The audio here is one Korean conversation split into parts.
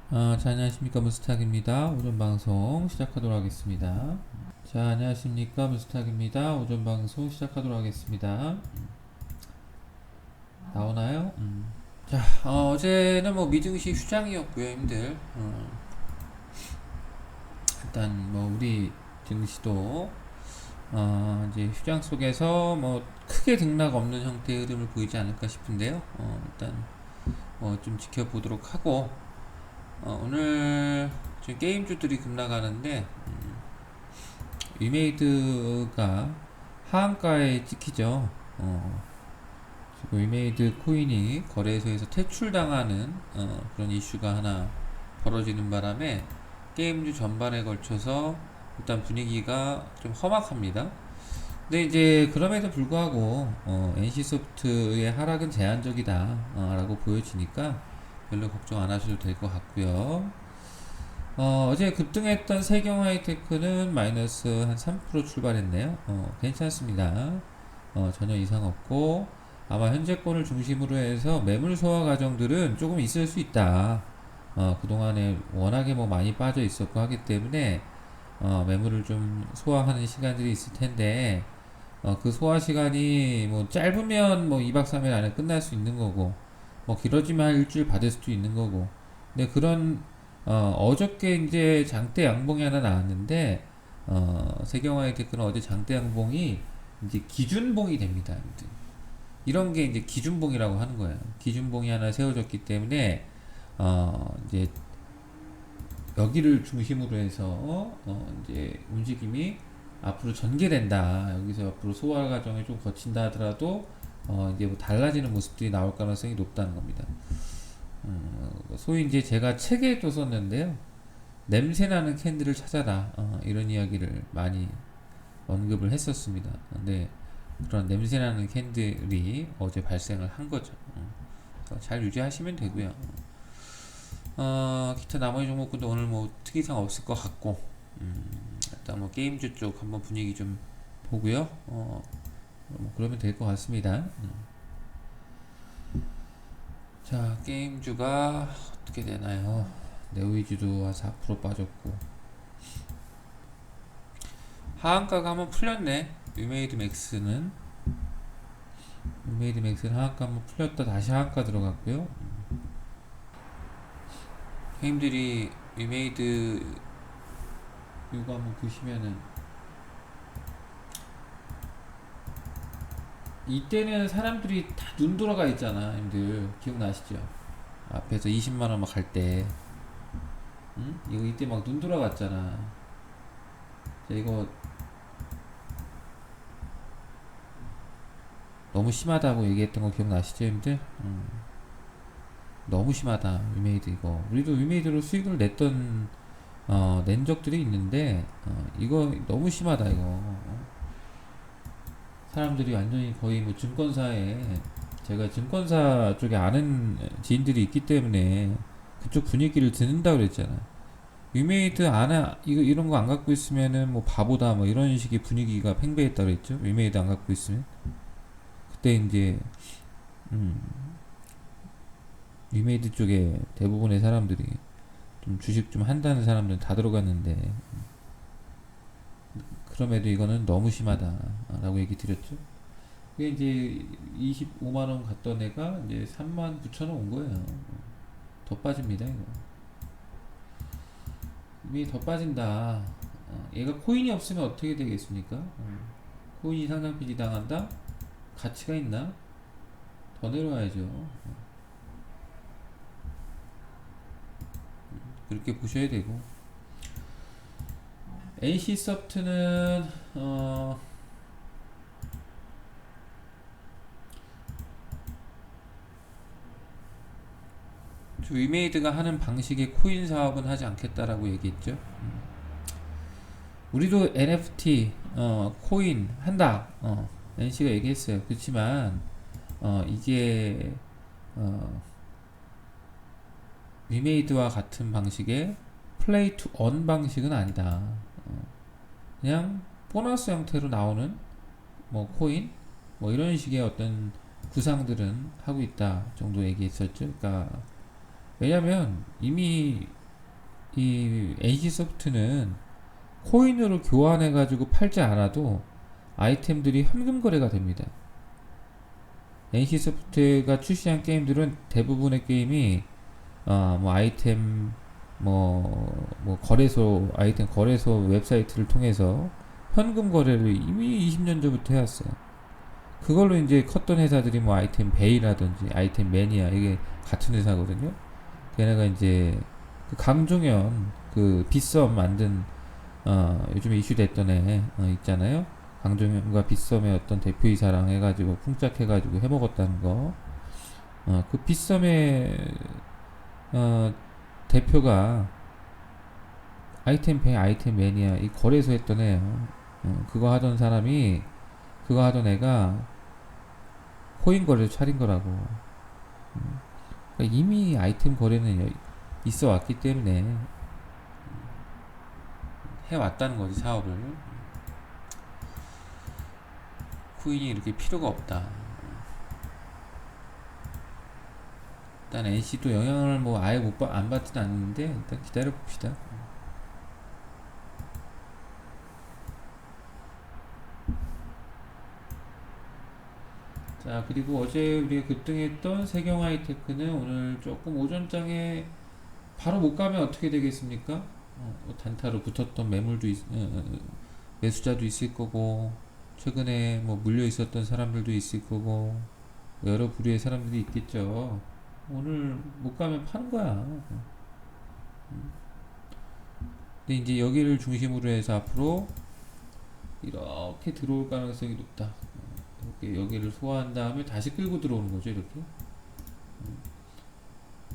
자, 안녕하십니까. 문스탁입니다. 오전 방송 시작하도록 하겠습니다. 자, 안녕하십니까. 문스탁입니다. 오전 방송 시작하도록 하겠습니다. 나오나요? 자, 어제는 뭐 미증시 휴장이었고요, 힘들. 일단 뭐 우리 증시도 이제 휴장 속에서 뭐 크게 등락 없는 형태의 흐름을 보이지 않을까 싶은데요. 일단 좀 지켜보도록 하고 오늘 지금 게임주들이 급락하는데 위메이드가 하한가에 찍히죠. 지금 위메이드 코인이 거래소에서 퇴출당하는 그런 이슈가 하나 벌어지는 바람에 게임주 전반에 걸쳐서 일단 분위기가 좀 험악합니다. 근데 이제 그럼에도 불구하고 NC소프트의 하락은 제한적이다 라고 보여지니까 별로 걱정 안 하셔도 될 것 같고요. 어제 급등했던 세경 하이테크는 마이너스 한 3% 출발했네요. 괜찮습니다. 전혀 이상 없고, 아마 현재권을 중심으로 해서 매물 소화 과정들은 조금 있을 수 있다. 그동안에 워낙에 뭐 많이 빠져 있었고 하기 때문에, 매물을 좀 소화하는 시간들이 있을 텐데, 그 소화 시간이 뭐 짧으면 뭐 2박 3일 안에 끝날 수 있는 거고, 뭐 길어지면 일주일 받을 수도 있는 거고. 근데 그런 어저께 이제 장대 양봉이 하나 나왔는데 세경화의 테크는 어제 장대 양봉이 이제 기준봉이 됩니다. 이런 게 이제 기준봉이라고 하는 거예요. 기준봉이 하나 세워졌기 때문에 이제 여기를 중심으로 해서 이제 움직임이 앞으로 전개된다. 여기서 앞으로 소화 과정을 좀 거친다 하더라도 이제 뭐 달라지는 모습들이 나올 가능성이 높다는 겁니다. 소위 이제 제가 책에도 썼는데요. 냄새나는 캔들을 찾아라. 이런 이야기를 많이 언급을 했었습니다. 근데 그런 냄새나는 캔들이 어제 발생을 한 거죠. 잘 유지하시면 되고요. 기타 나머지 종목군도 오늘 뭐 특이사항 없을 것 같고, 일단 뭐 게임주 쪽 한번 분위기 좀 보고요. 뭐 그러면 될 것 같습니다. 자, 게임주가 어떻게 되나요? 네오이즈도 한 4% 빠졌고, 하한가가 한번 풀렸네. 위메이드 맥스는 하한가 한번 풀렸다 다시 하한가 들어갔고요. 형님들이 위메이드 이거 한번 보시면은 이때는 사람들이 다 눈 돌아가 있잖아. 형님들 기억나시죠? 앞에서 20만원 막 갈 때, 응? 이거 이때 막 눈 돌아갔잖아. 자, 이거 너무 심하다고 얘기했던 거 기억나시죠, 형님들? 너무 심하다, 위메이드 이거. 우리도 위메이드로 수익을 낸 적들이 있는데, 이거 너무 심하다, 이거. 사람들이 완전히 거의 뭐 증권사에, 제가 증권사 쪽에 아는 지인들이 있기 때문에 그쪽 분위기를 듣는다 그랬잖아. 위메이드 이거 이런 거 안 갖고 있으면은 뭐 바보다 뭐 이런 식의 분위기가 팽배했다 그랬죠. 위메이드 안 갖고 있으면. 그때 이제 음, 위메이드 쪽에 대부분의 사람들이 좀 주식 좀 한다는 사람들은 다 들어갔는데, 그럼에도 이거는 너무 심하다라고 얘기 드렸죠. 그게 이제 25만원 갔던 애가 이제 3만 9천원 온 거예요. 더 빠집니다, 이거. 이미 더 빠진다. 얘가 코인이 없으면 어떻게 되겠습니까? 코인이 상장 폐지 당한다? 가치가 있나? 더 내려와야죠. 그렇게 보셔야 되고. NC소프트는 위메이드가 하는 방식의 코인 사업은 하지 않겠다라고 얘기했죠. 우리도 NFT 코인 한다. NC가 얘기했어요. 그렇지만 이게 위메이드와 같은 방식의 플레이 투 언 방식은 아니다. 그냥 보너스 형태로 나오는 뭐 코인 뭐 이런 식의 어떤 구상들은 하고 있다 정도 얘기했었죠. 그러니까 왜냐면 이미 이 NC소프트는 코인으로 교환해가지고 팔지 않아도 아이템들이 현금 거래가 됩니다. NC소프트가 출시한 게임들은 대부분의 게임이 뭐 아이템 뭐 거래소 아이템 거래소 웹사이트를 통해서 현금 거래를 이미 20년 전부터 해왔어요. 그걸로 이제 컸던 회사들이 뭐 아이템 베이라든지 아이템 매니아 이게 같은 회사거든요. 걔네가 이제 그 강종현 그 빗썸 만든 요즘에 이슈됐던 애 있잖아요. 강종현과 빗썸의 어떤 대표이사랑 해가지고 풍짝해가지고 해먹었다는 거. 그 빗썸의 대표가 아이템 베이 아이템 매니아 이 거래소 했던 애예요. 그거 하던 사람이 그거 하던 애가 코인 거래를 차린 거라고. 그러니까 이미 아이템 거래는 있어 왔기 때문에 해왔다는 거지 사업을. 코인이 이렇게 필요가 없다. 일단 NC도 영향을 뭐 아예 안 받지는 않는데 일단 기다려 봅시다. 자, 그리고 어제 우리가 급등했던 세경하이테크는 오늘 조금 오전장에 바로 못 가면 어떻게 되겠습니까? 뭐 단타로 붙었던 매물도 매수자도 있을 거고, 최근에 뭐 물려 있었던 사람들도 있을 거고, 여러 부류의 사람들이 있겠죠. 오늘 못 가면 파는 거야. 근데 이제 여기를 중심으로 해서 앞으로 이렇게 들어올 가능성이 높다. 이렇게 여기를 소화한 다음에 다시 끌고 들어오는 거죠, 이렇게.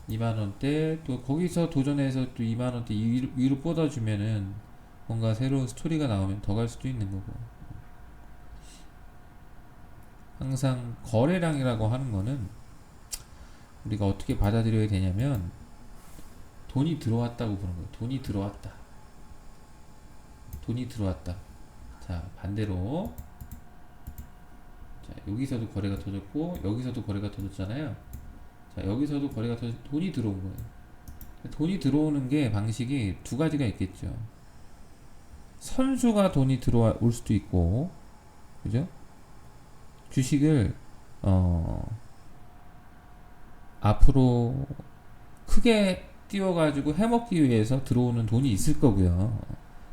2만원대, 또 거기서 도전해서 또 2만원대 위로 뻗어주면은 뭔가 새로운 스토리가 나오면 더 갈 수도 있는 거고. 항상 거래량이라고 하는 거는 우리가 어떻게 받아들여야 되냐면 돈이 들어왔다고 보는 거예요. 돈이 들어왔다. 돈이 들어왔다. 자, 반대로. 자, 여기서도 거래가 터졌고, 여기서도 거래가 터졌잖아요. 자, 여기서도 거래가 터져서 돈이 들어온 거예요. 돈이 들어오는 게 방식이 두 가지가 있겠죠. 선수가 돈이 들어올 수도 있고, 그죠? 주식을, 앞으로 크게 띄워가지고 해먹기 위해서 들어오는 돈이 있을 거고요.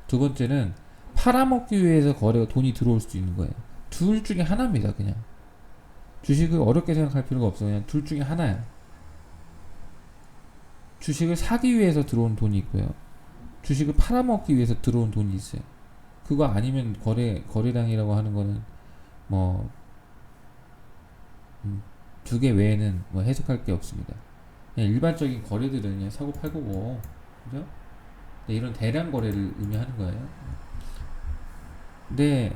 두 번째는 팔아먹기 위해서 돈이 들어올 수도 있는 거예요. 둘 중에 하나입니다, 그냥. 주식을 어렵게 생각할 필요가 없어. 그냥 둘 중에 하나야. 주식을 사기 위해서 들어온 돈이 있고요. 주식을 팔아먹기 위해서 들어온 돈이 있어요. 그거 아니면 거래량이라고 하는 거는 뭐, 두 개 외에는 뭐 해석할 게 없습니다. 그냥 일반적인 거래들은 그냥 사고 팔고고, 그죠? 이런 대량 거래를 의미하는 거예요. 근데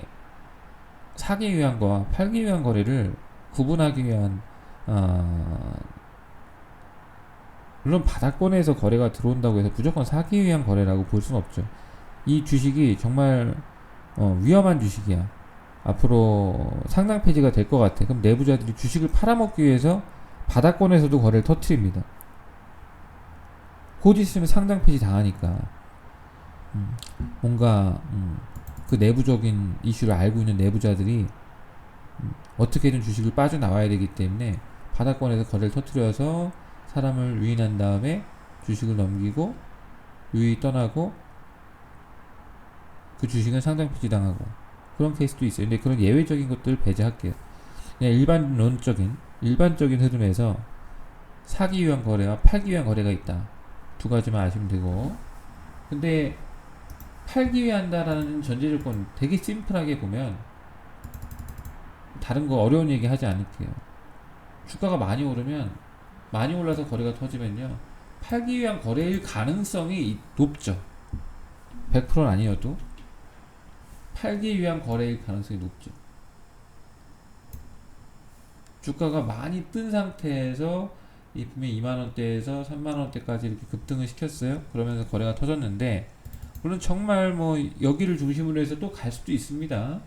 사기 위한 거와 팔기 위한 거래를 구분하기 위한 물론 바닥권에서 거래가 들어온다고 해서 무조건 사기 위한 거래라고 볼 수는 없죠. 이 주식이 정말 위험한 주식이야. 앞으로 상장 폐지가 될 것 같아. 그럼 내부자들이 주식을 팔아먹기 위해서 바닥권에서도 거래를 터트립니다. 곧 있으면 상장 폐지 당하니까 뭔가 그 내부적인 이슈를 알고 있는 내부자들이 어떻게든 주식을 빠져나와야 되기 때문에 바닥권에서 거래를 터트려서 사람을 유인한 다음에 주식을 넘기고 유이 떠나고 그 주식은 상장 폐지 당하고 그런 케이스도 있어요. 근데 그런 예외적인 것들을 배제할게요. 그냥 일반적인 흐름에서 사기 위한 거래와 팔기 위한 거래가 있다. 두 가지만 아시면 되고. 근데 팔기 위한다라는 전제 조건 되게 심플하게 보면 다른 거 어려운 얘기 하지 않을게요. 주가가 많이 오르면 많이 올라서 거래가 터지면요. 팔기 위한 거래일 가능성이 높죠. 100%는 아니어도 팔기 위한 거래일 가능성이 높죠. 주가가 많이 뜬 상태에서 분명히 2만원대에서 3만원대까지 이렇게 급등을 시켰어요. 그러면서 거래가 터졌는데 물론 정말 뭐 여기를 중심으로 해서 또 갈 수도 있습니다.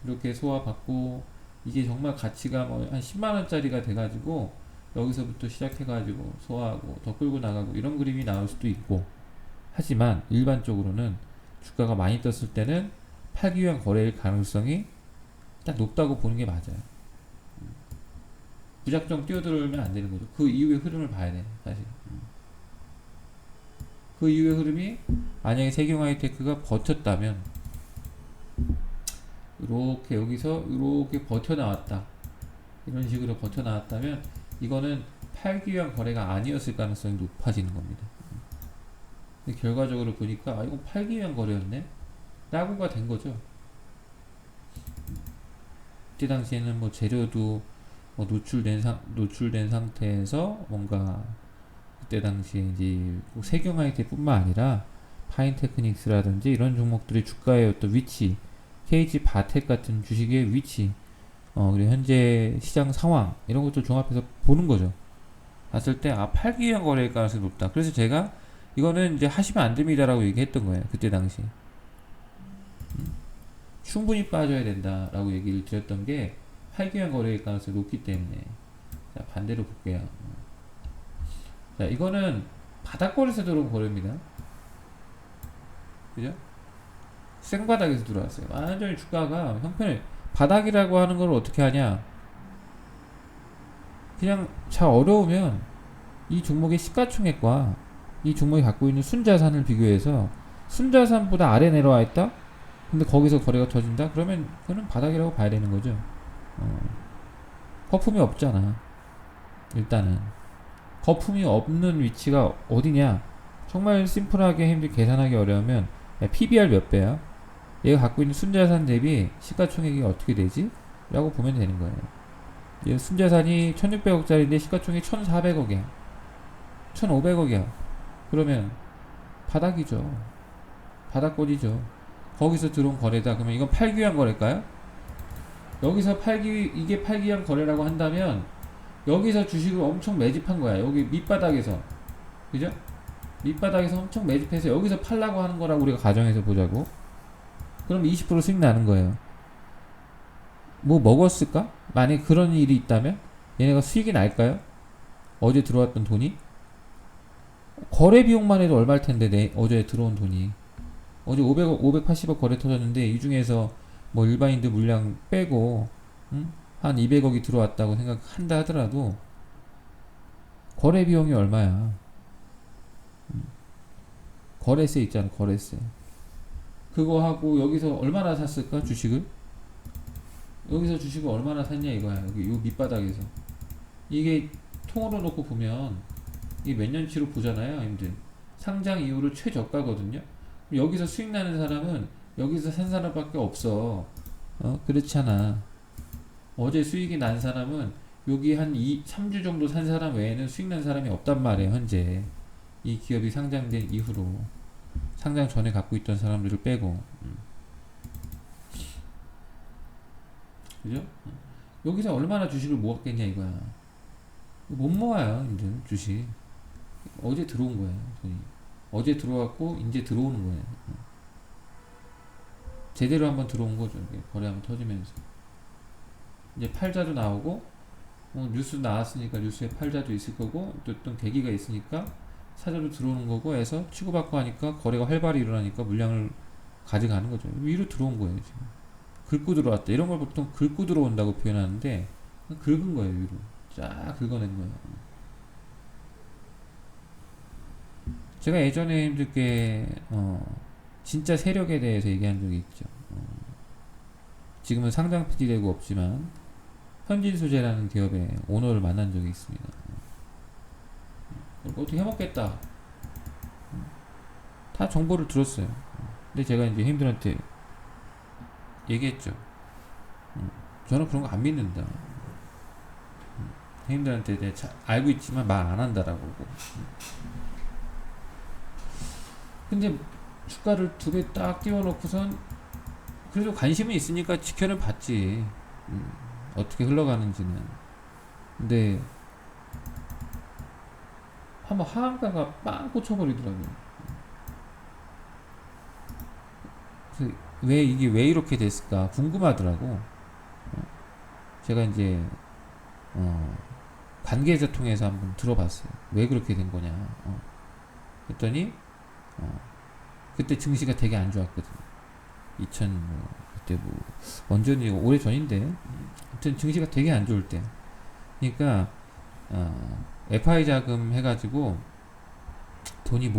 이렇게 소화받고 이게 정말 가치가 뭐 한 10만원짜리가 돼가지고 여기서부터 시작해가지고 소화하고 더 끌고 나가고 이런 그림이 나올 수도 있고 하지만 일반적으로는 주가가 많이 떴을 때는 팔기 위한 거래일 가능성이 딱 높다고 보는 게 맞아요. 무작정 뛰어들면 안 되는 거죠. 그 이후의 흐름을 봐야 돼, 사실. 그 이후의 흐름이 만약에 세경하이테크가 버텼다면, 이렇게 여기서 이렇게 버텨 나왔다. 이런 식으로 버텨 나왔다면, 이거는 팔기 위한 거래가 아니었을 가능성이 높아지는 겁니다. 근데 결과적으로 보니까, 아, 이거 팔기 위한 거래였네? 라고가 된 거죠. 그때 당시에는 뭐 재료도 뭐 노출된 상태에서 뭔가 그때 당시에 이제 세경하이테뿐만 아니라 파인테크닉스라든지 이런 종목들의 주가의 어떤 위치, KG 바텍 같은 주식의 위치, 그리고 현재 시장 상황 이런 것들 종합해서 보는 거죠. 봤을 때 아, 팔기 위한 거래일 가능성이 높다. 그래서 제가 이거는 이제 하시면 안 됩니다라고 얘기했던 거예요. 그때 당시 충분히 빠져야 된다라고 얘기를 드렸던 게 팔기 위한 거래일 가능성이 높기 때문에. 자, 반대로 볼게요. 자, 이거는 바닥거리에서 들어온 거래입니다. 그죠? 생바닥에서 들어왔어요. 완전히 주가가 형편이 바닥이라고 하는 걸 어떻게 하냐? 그냥 잘 어려우면 이 종목의 시가총액과 이 종목이 갖고 있는 순자산을 비교해서 순자산보다 아래 내려와 있다? 근데 거기서 거래가 터진다? 그러면 그거는 바닥이라고 봐야 되는 거죠. 거품이 없잖아. 일단은 거품이 없는 위치가 어디냐? 정말 심플하게 힘들 계산하기 어려우면 야, PBR 몇 배야? 얘가 갖고 있는 순자산 대비 시가총액이 어떻게 되지? 라고 보면 되는 거예요. 얘 순자산이 1600억짜리인데 시가총액이 1400억이야. 1500억이야. 그러면 바닥이죠. 바닥권이죠. 거기서 들어온 거래다. 그러면 이건 팔기 위한 거래일까요? 여기서 이게 팔기 위한 거래라고 한다면 여기서 주식을 엄청 매집한 거야. 여기 밑바닥에서. 그죠? 밑바닥에서 엄청 매집해서 여기서 팔라고 하는 거라고 우리가 가정해서 보자고. 그럼 20% 수익 나는 거예요. 뭐 먹었을까? 만약에 그런 일이 있다면 얘네가 수익이 날까요? 어제 들어왔던 돈이? 거래 비용만 해도 얼마일 텐데 어제 들어온 돈이. 어제 500억, 580억 거래 터졌는데 이 중에서 뭐 일반인들 물량 빼고 한 200억이 들어왔다고 생각한다 하더라도 거래 비용이 얼마야? 거래세 있잖아, 거래세. 그거 하고 여기서 얼마나 샀을까, 주식을? 여기서 주식을 얼마나 샀냐 이거야. 여기 요 밑바닥에서. 이게 통으로 놓고 보면 이게 몇 년치로 보잖아요, 님들. 상장 이후로 최저가거든요. 여기서 수익 나는 사람은 여기서 산 사람밖에 없어. 그렇잖아. 어제 수익이 난 사람은 여기 한 3주 정도 산 사람 외에는 수익 난 사람이 없단 말이에요, 현재. 이 기업이 상장된 이후로. 상장 전에 갖고 있던 사람들을 빼고. 그죠? 여기서 얼마나 주식을 모았겠냐 이거야. 못 모아요, 이제 주식. 어제 들어온 거예요, 돈이. 어제 들어왔고 이제 들어오는 거예요. 제대로 한번 들어온 거죠. 거래 한번 터지면서. 이제 팔자도 나오고 뉴스 나왔으니까 뉴스에 팔자도 있을 거고 또 어떤 계기가 있으니까 사자도 들어오는 거고 해서 치고받고 하니까 거래가 활발히 일어나니까 물량을 가져가는 거죠. 위로 들어온 거예요, 지금. 긁고 들어왔다. 이런 걸 보통 긁고 들어온다고 표현하는데 긁은 거예요, 위로. 쫙 긁어낸 거예요. 제가 예전에 힘들게 진짜 세력에 대해서 얘기한 적이 있죠. 지금은 상장 폐지되고 없지만 현진소재라는 기업의 오너를 만난 적이 있습니다. 어떻게 해먹겠다. 다 정보를 들었어요. 근데 제가 이제 형님들한테 얘기했죠. 저는 그런 거 안 믿는다. 형님들한테 내가 알고 있지만 말 안 한다라고. 근데 주가를 2배 딱 띄워놓고선 그래도 관심은 있으니까 지켜는 봤지. 어떻게 흘러가는지는. 근데 한번 하한가가 빵 꽂혀버리더라고요. 그래서 이게 왜 이렇게 됐을까 궁금하더라고. 제가 이제 관계자 통해서 한번 들어봤어요. 왜 그렇게 된 거냐. 그랬더니 그때 증시가 되게 안 좋았거든. 2000 뭐, 그때 뭐 언제니 오래 전인데 아무튼 증시가 되게 안 좋을 때. 그러니까 FI 자금 해가지고 돈이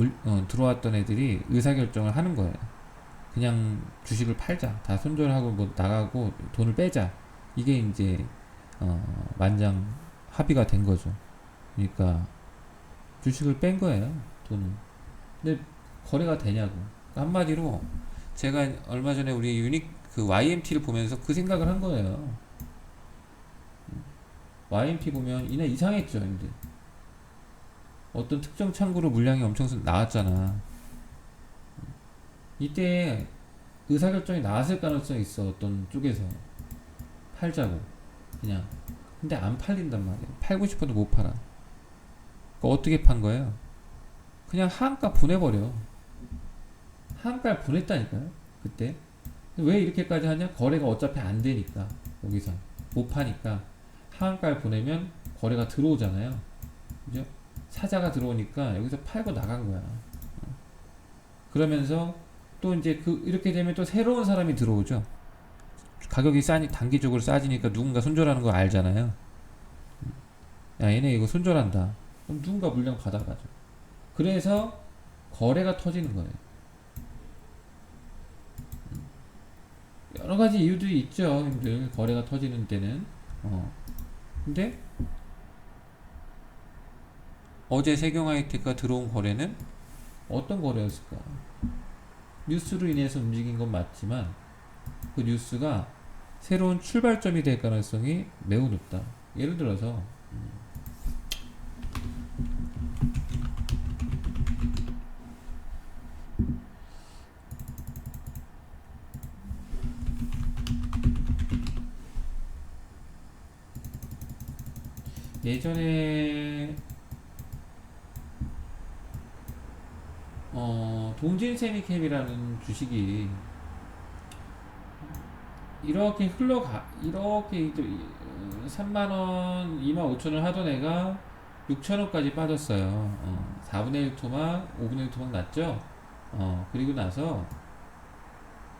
들어왔던 애들이 의사결정을 하는 거예요. 그냥 주식을 팔자. 다 손절하고 뭐 나가고 돈을 빼자. 이게 이제 만장 합의가 된 거죠. 그러니까 주식을 뺀 거예요. 돈을. 근데 거래가 되냐고. 그러니까 한마디로 제가 얼마 전에 우리 유닉 그 YMT를 보면서 그 생각을 한 거예요. YMT 보면 이날 이상했죠, 근데 어떤 특정 창구로 물량이 엄청 나왔잖아. 이때 의사결정이 나왔을 가능성이 있어. 어떤 쪽에서 팔자고 그냥. 근데 안 팔린단 말이야. 팔고 싶어도 못 팔아. 그거 어떻게 판 거예요? 그냥 하한가 보내버려. 하한가를 보냈다니까요. 그때 왜 이렇게까지 하냐? 거래가 어차피 안 되니까. 여기서 못 파니까 하한가를 보내면 거래가 들어오잖아요. 그죠? 사자가 들어오니까 여기서 팔고 나간 거야. 그러면서 또 이제 이렇게 되면 또 새로운 사람이 들어오죠. 가격이 단기적으로 싸지니까 누군가 손절하는 거 알잖아요. 야, 얘네 이거 손절한다. 그럼 누군가 물량 받아가죠. 그래서 거래가 터지는 거예요. 여러 가지 이유들이 있죠, 형들. 거래가 터지는 때는. 근데 어제 세경하이텍가 들어온 거래는 어떤 거래였을까? 뉴스로 인해서 움직인 건 맞지만 그 뉴스가 새로운 출발점이 될 가능성이 매우 높다. 예를 들어서 예전에 동진세미캠이라는 주식이 이렇게 이렇게 3만원 25,000원 하던 애가 6,000원까지 빠졌어요. 4분의 1 토막 5분의 1 토막 났죠. 그리고 나서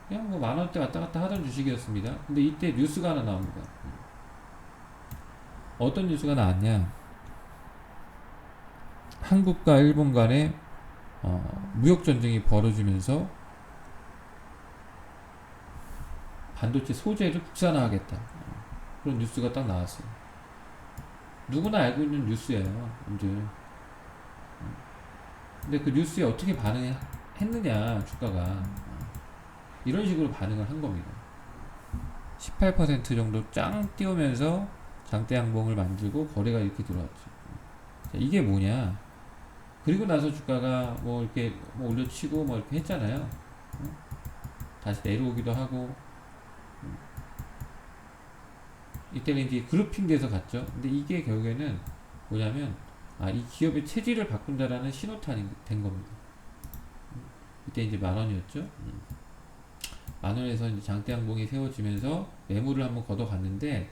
그냥 뭐 만원대 왔다 갔다 하던 주식이었습니다. 근데 이때 뉴스가 하나 나옵니다. 어떤 뉴스가 나왔냐? 한국과 일본 간에 무역 전쟁이 벌어지면서 반도체 소재를 국산화하겠다. 그런 뉴스가 딱 나왔어요. 누구나 알고 있는 뉴스예요, 이제. 근데 그 뉴스에 어떻게 반응했느냐, 주가가. 이런 식으로 반응을 한 겁니다. 18% 정도 짱 띄우면서 장대 양봉을 만들고 거래가 이렇게 들어왔죠. 자, 이게 뭐냐? 그리고 나서 주가가 뭐 이렇게 뭐 올려치고 뭐 이렇게 했잖아요. 다시 내려오기도 하고. 이때는 이제 그룹핑 돼서 갔죠. 근데 이게 결국에는 뭐냐면 이 기업의 체질을 바꾼다라는 신호탄이 된 겁니다. 이때 이제 10,000원이었죠. 10,000원에서 이제 장대 양봉이 세워지면서 매물을 한번 걷어갔는데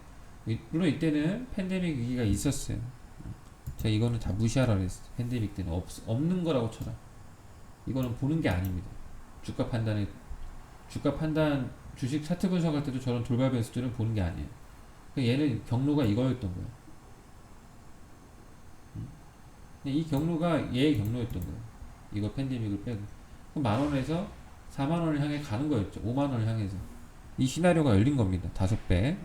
물론 이때는 팬데믹 위기가 있었어요. 제가 이거는 다 무시하라 그랬어요. 팬데믹 때는 없는 거라고 쳐라. 이거는 보는 게 아닙니다. 주가 판단 주식 차트 분석할 때도 저런 돌발 변수들은 보는 게 아니에요. 얘는 경로가 이거였던 거예요. 이 경로가 얘의 경로였던 거예요. 이거 팬데믹을 빼고. 그럼 10,000원에서 40,000원을 향해 가는 거였죠. 50,000원을 향해서. 이 시나리오가 열린 겁니다. 5배.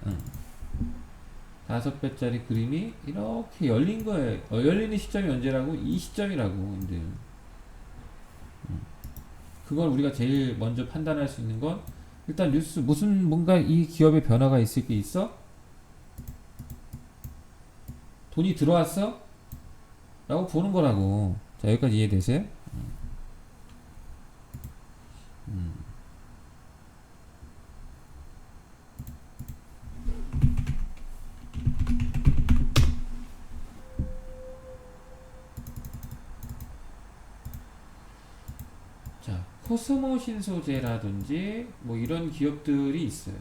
5배짜리 그림이 이렇게 열린 거예요. 열리는 시점이 언제라고? 이 시점이라고, 이제. 그걸 우리가 제일 먼저 판단할 수 있는 건 일단 뉴스 뭔가 이 기업의 변화가 있을 게 있어? 돈이 들어왔어? 라고 보는 거라고. 자, 여기까지 이해되세요? 자, 코스모 신소재라든지 뭐 이런 기업들이 있어요.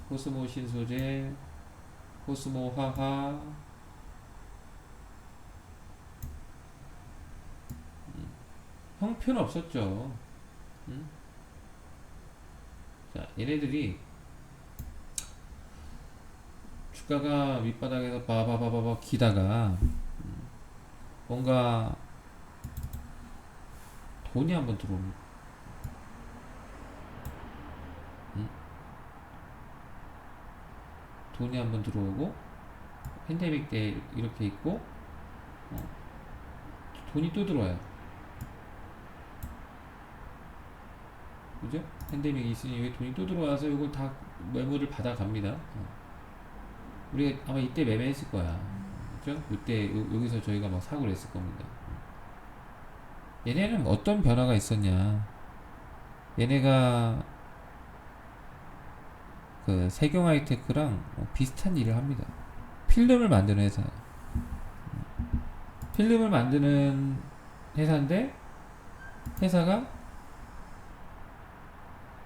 코스모 신소재, 코스모 화학, 형편 없었죠. 응? 자, 얘네들이 주가가 밑바닥에서 바바바바바 기다가 뭔가 돈이 한번 들어오는, 응? 돈이 한번 들어오고 팬데믹 때 이렇게 있고 돈이 또 들어와요. 그죠? 팬데믹이 있으니 왜 돈이 또 들어와서 이걸 다 매물을 받아갑니다. 우리가 아마 이때 매매했을 거야. 그죠? 이때 여기서 저희가 막 사고를 했을 겁니다. 얘네는 어떤 변화가 있었냐? 얘네가 그 세경 하이테크랑 비슷한 일을 합니다. 필름을 만드는 회사. 필름을 만드는 회사인데 회사가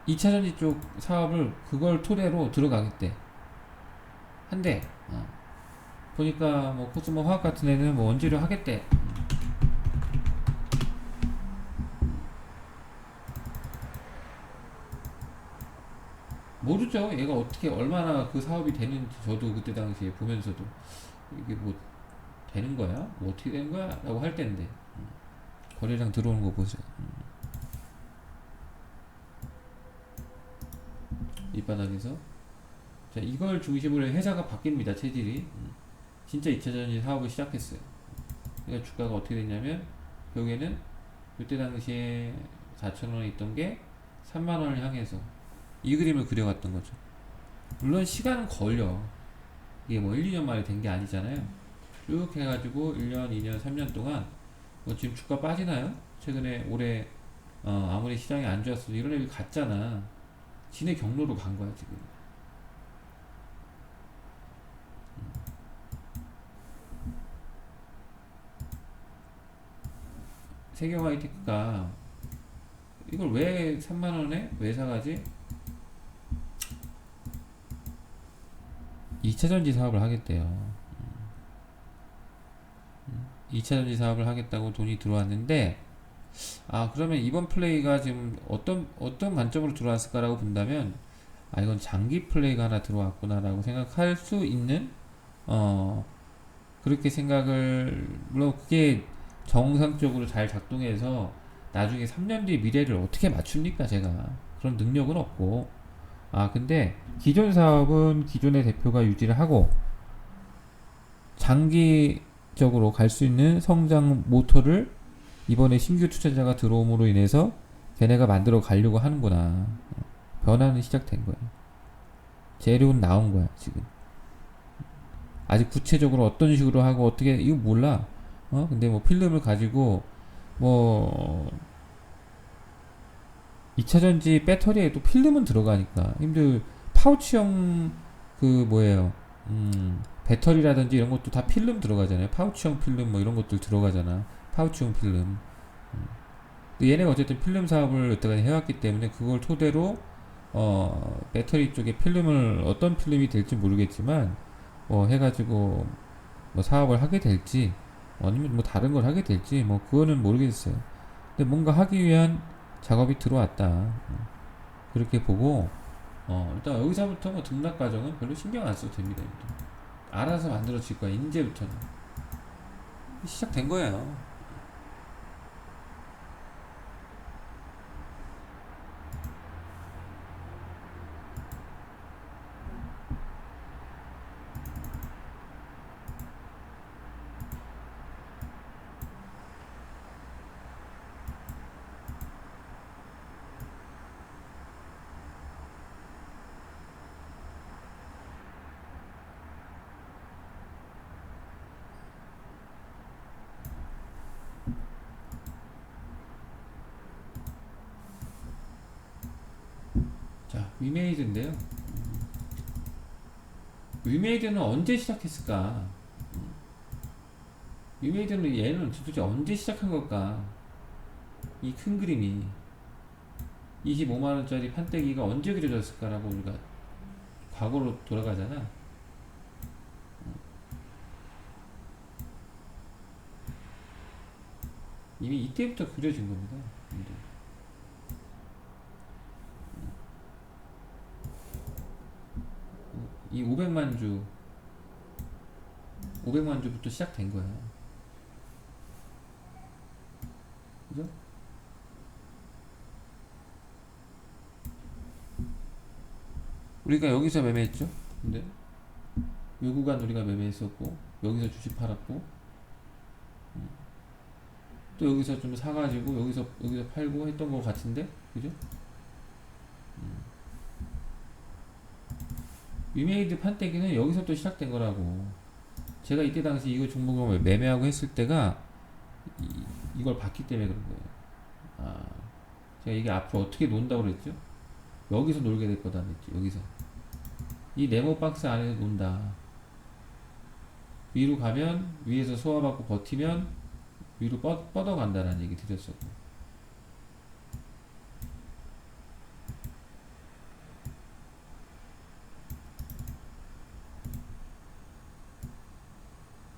2차전지 쪽 사업을 그걸 토대로 들어가겠대. 한대. 보니까 뭐 코스모 화학 같은 애는 뭐 원재료 하겠대. 모르죠. 얘가 어떻게 얼마나 그 사업이 되는지 저도 그때 당시에 보면서도 이게 뭐 되는 거야? 뭐 어떻게 되는 거야? 라고 할 때인데 거래량 들어오는 거 보세요. 이 바닥에서 자 이걸 중심으로 회사가 바뀝니다. 체질이 진짜 2차전지 사업을 시작했어요. 그러니까 주가가 어떻게 됐냐면 결국에는 이때 당시에 4,000원에 있던 게 3만원을 향해서 이 그림을 그려왔던 거죠. 물론 시간은 걸려. 이게 뭐 1, 2년 만에 된 게 아니잖아요. 쭉 해가지고 1년, 2년, 3년 동안 뭐 지금 주가 빠지나요? 최근에 올해 아무리 시장이 안 좋았어도 이런 애들 갔잖아. 진의 경로로 간 거야 지금. 세경 하이테크가 이걸 왜 3만원에 왜 사가지? 2차전지 사업을 하겠대요. 2차전지 사업을 하겠다고 돈이 들어왔는데 그러면 이번 플레이가 지금 어떤 관점으로 들어왔을까라고 본다면 이건 장기 플레이가 하나 들어왔구나라고 생각할 수 있는 그렇게 생각을 물론 그게 정상적으로 잘 작동해서 나중에 3년 뒤 미래를 어떻게 맞춥니까 제가 그런 능력은 없고 근데 기존 사업은 기존의 대표가 유지를 하고 장기적으로 갈 수 있는 성장 모터를 이번에 신규 투자자가 들어옴으로 인해서 걔네가 만들어 가려고 하는구나. 변화는 시작된 거야. 재료는 나온 거야, 지금. 아직 구체적으로 어떤 식으로 하고 어떻게, 이거 몰라. 근데 뭐 필름을 가지고, 뭐, 2차전지 배터리에도 필름은 들어가니까. 힘들, 파우치형, 그, 뭐예요. 배터리라든지 이런 것도 다 필름 들어가잖아요. 파우치형 필름 뭐 이런 것들 들어가잖아. 파우치형 필름. 근데 얘네가 어쨌든 필름 사업을 여태까지 해왔기 때문에 그걸 토대로 배터리 쪽에 필름을 어떤 필름이 될지 모르겠지만 해가지고 뭐 사업을 하게 될지 아니면 뭐 다른 걸 하게 될지 뭐 그거는 모르겠어요. 근데 뭔가 하기 위한 작업이 들어왔다. 그렇게 보고 일단 여기서부터 뭐 등락 과정은 별로 신경 안 써도 됩니다. 알아서 만들어질 거야. 이제부터는 시작된 거예요. 자, 위메이드인데요. 위메이드는 언제 시작했을까? 위메이드는 얘는 도대체 언제 시작한 걸까? 이 큰 그림이 25만원짜리 판때기가 언제 그려졌을까라고 우리가 과거로 돌아가잖아. 이미 이때부터 그려진 겁니다. 이 500만 주부터 시작된 거야. 그죠? 우리가 여기서 매매했죠? 근데 요 구간 우리가 매매했었고, 여기서 주식 팔았고, 또 여기서 좀 사가지고 여기서 팔고 했던 것 같은데, 그죠? 위메이드 판때기는 여기서 또 시작된 거라고. 제가 이때 당시 이거 종목을 매매하고 했을 때가 이걸 봤기 때문에 그런 거예요. 아, 제가 이게 앞으로 어떻게 논다고 그랬죠? 여기서 놀게 될 거다 그랬죠. 여기서 이 네모 박스 안에서 논다. 위로 가면 위에서 소화받고 버티면 위로 뻗어간다는 얘기 드렸었고,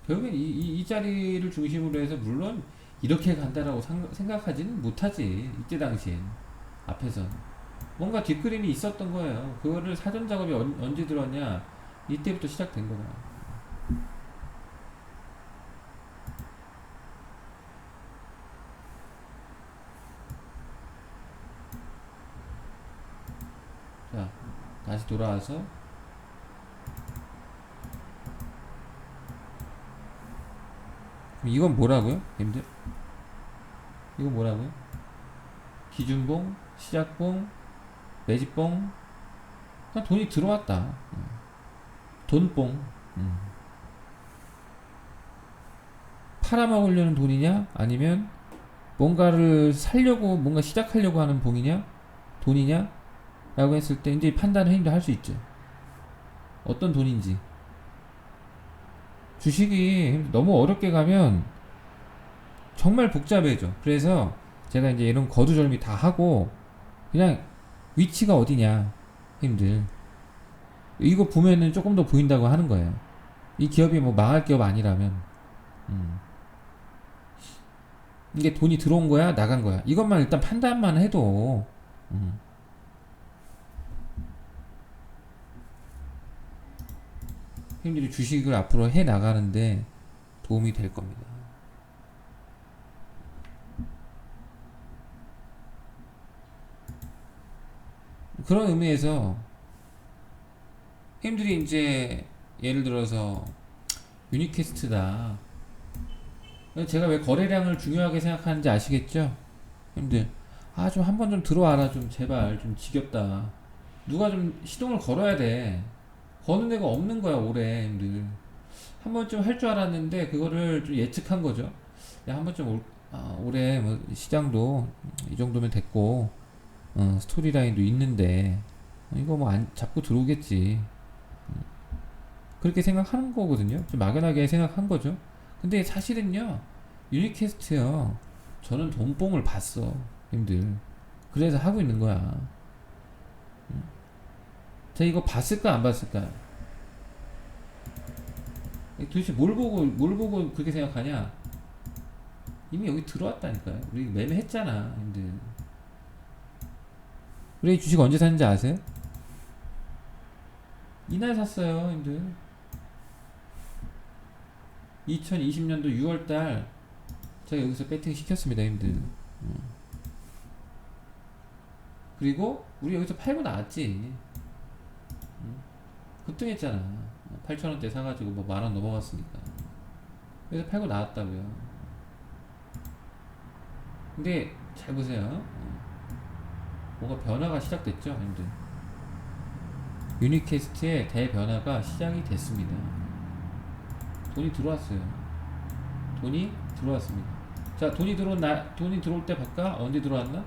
결국엔 이 자리를 중심으로 해서 물론 이렇게 간다라고 생각하지는 못하지. 이때 당시엔 앞에서 뭔가 뒷그림이 있었던 거예요. 그거를 사전 작업이 언제 들어왔냐? 이때부터 시작된 거야. 자, 다시 돌아와서 그럼 이건 뭐라고요? 님들? 이건 뭐라고요? 기준봉, 시작봉, 매집봉. 그냥 돈이 들어왔다. 돈봉. 팔아먹으려는 돈이냐? 아니면 뭔가를 살려고, 뭔가 시작하려고 하는 봉이냐? 돈이냐? 라고 했을 때 이제 판단을 힘들 할 수 있죠. 어떤 돈인지. 주식이 너무 어렵게 가면 정말 복잡해져. 그래서 제가 이제 이런 거두절미 다 하고 그냥 위치가 어디냐, 힘들. 이거 보면은 조금 더 보인다고 하는 거예요. 이 기업이 뭐 망할 기업 아니라면. 이게 돈이 들어온 거야, 나간 거야. 이것만 일단 판단만 해도, 형님들이 주식을 앞으로 해 나가는데 도움이 될 겁니다. 그런 의미에서 형님들이 이제 예를 들어서 유니캐스트다. 제가 왜 거래량을 중요하게 생각하는지 아시겠죠? 형님들, 아, 좀 한번 좀 들어와라. 좀 제발. 좀 지겹다. 누가 좀 시동을 걸어야 돼. 거는 데가 없는 거야, 올해. 형님들. 한 번쯤 할 줄 알았는데 그거를 좀 예측한 거죠. 야, 한 번쯤 올해 뭐 시장도 이 정도면 됐고, 스토리라인도 있는데 이거 뭐 안 잡고 들어오겠지. 그렇게 생각하는 거거든요. 좀 막연하게 생각한 거죠. 근데 사실은요, 유니캐스트요, 저는 돈뽕을 봤어, 님들. 그래서 하고 있는 거야. 제가 이거 봤을까 안 봤을까? 도대체 뭘 보고 그렇게 생각하냐? 이미 여기 들어왔다니까요. 우리 매매했잖아, 님들. 우리 주식 언제 샀는지 아세요? 이날 샀어요, 님들. 2020년도 6월달 제가 여기서 배팅 시켰습니다, 님들. 그리고 우리 여기서 팔고 나왔지. 급등했잖아. 8,000원대 사가지고 뭐 10,000원 넘어갔으니까. 그래서 팔고 나왔다고요. 근데 잘 보세요. 뭔가 변화가 시작됐죠, 형들. 유니캐스트의 대변화가 시작이 됐습니다. 돈이 들어왔어요. 돈이 들어왔습니다. 자, 돈이 들어올 때 볼까? 언제 들어왔나?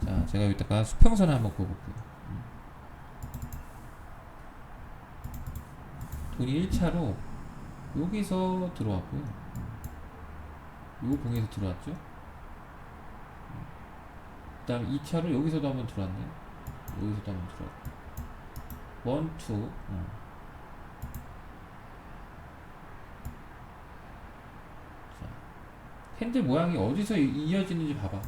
자, 제가 여기다가 수평선을 한번 그어볼게요. 돈이 1차로 여기서 들어왔고요. 요 봉에서 들어왔죠. 그 다음 2차로 여기서도 한번 들어왔네. 여기서도 한번 들어왔고. 1, 2. 자, 캔들 모양이 어디서 이어지는지 봐봐.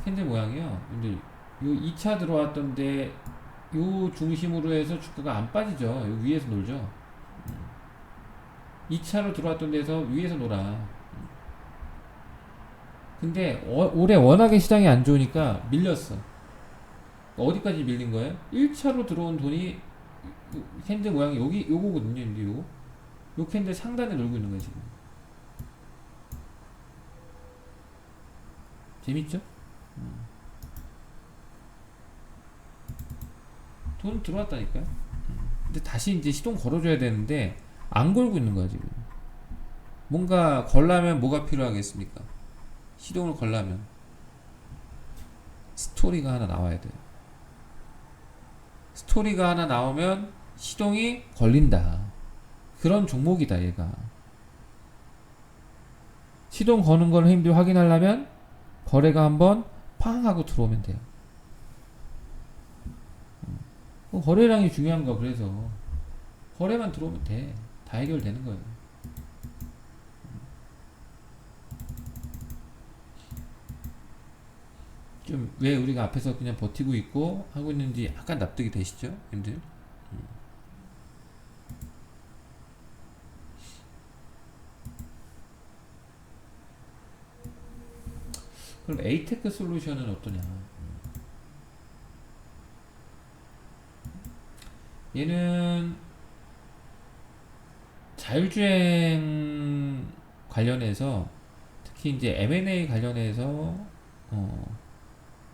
캔들 모양이요. 근데 요 2차 들어왔던데 요 중심으로 해서 주가가 안 빠지죠. 요 위에서 놀죠. 2차로 들어왔던 데서 위에서 놀아. 근데 올해 워낙에 시장이 안 좋으니까 밀렸어. 어디까지 밀린 거예요? 1차로 들어온 돈이 캔들 모양이 여기 요거거든요. 근데 요 캔들 상단에 놀고 있는 거야 지금. 재밌죠? 돈 들어왔다니까요. 근데 다시 이제 시동 걸어줘야 되는데 안 걸고 있는 거야 지금. 뭔가 걸려면 뭐가 필요하겠습니까? 시동을 걸려면 스토리가 하나 나와야 돼요. 스토리가 하나 나오면 시동이 걸린다. 그런 종목이다 얘가. 시동 거는 걸 힘들게 확인하려면 거래가 한번 팡 하고 들어오면 돼요. 거래량이 중요한 거. 그래서 거래만 들어오면 돼. 다 해결되는 거예요. 좀 왜 우리가 앞에서 그냥 버티고 있고 하고 있는지 약간 납득이 되시죠? 님들? 그럼 에이테크 솔루션은 어떠냐? 얘는 자율주행 관련해서 특히 이제 M&A 관련해서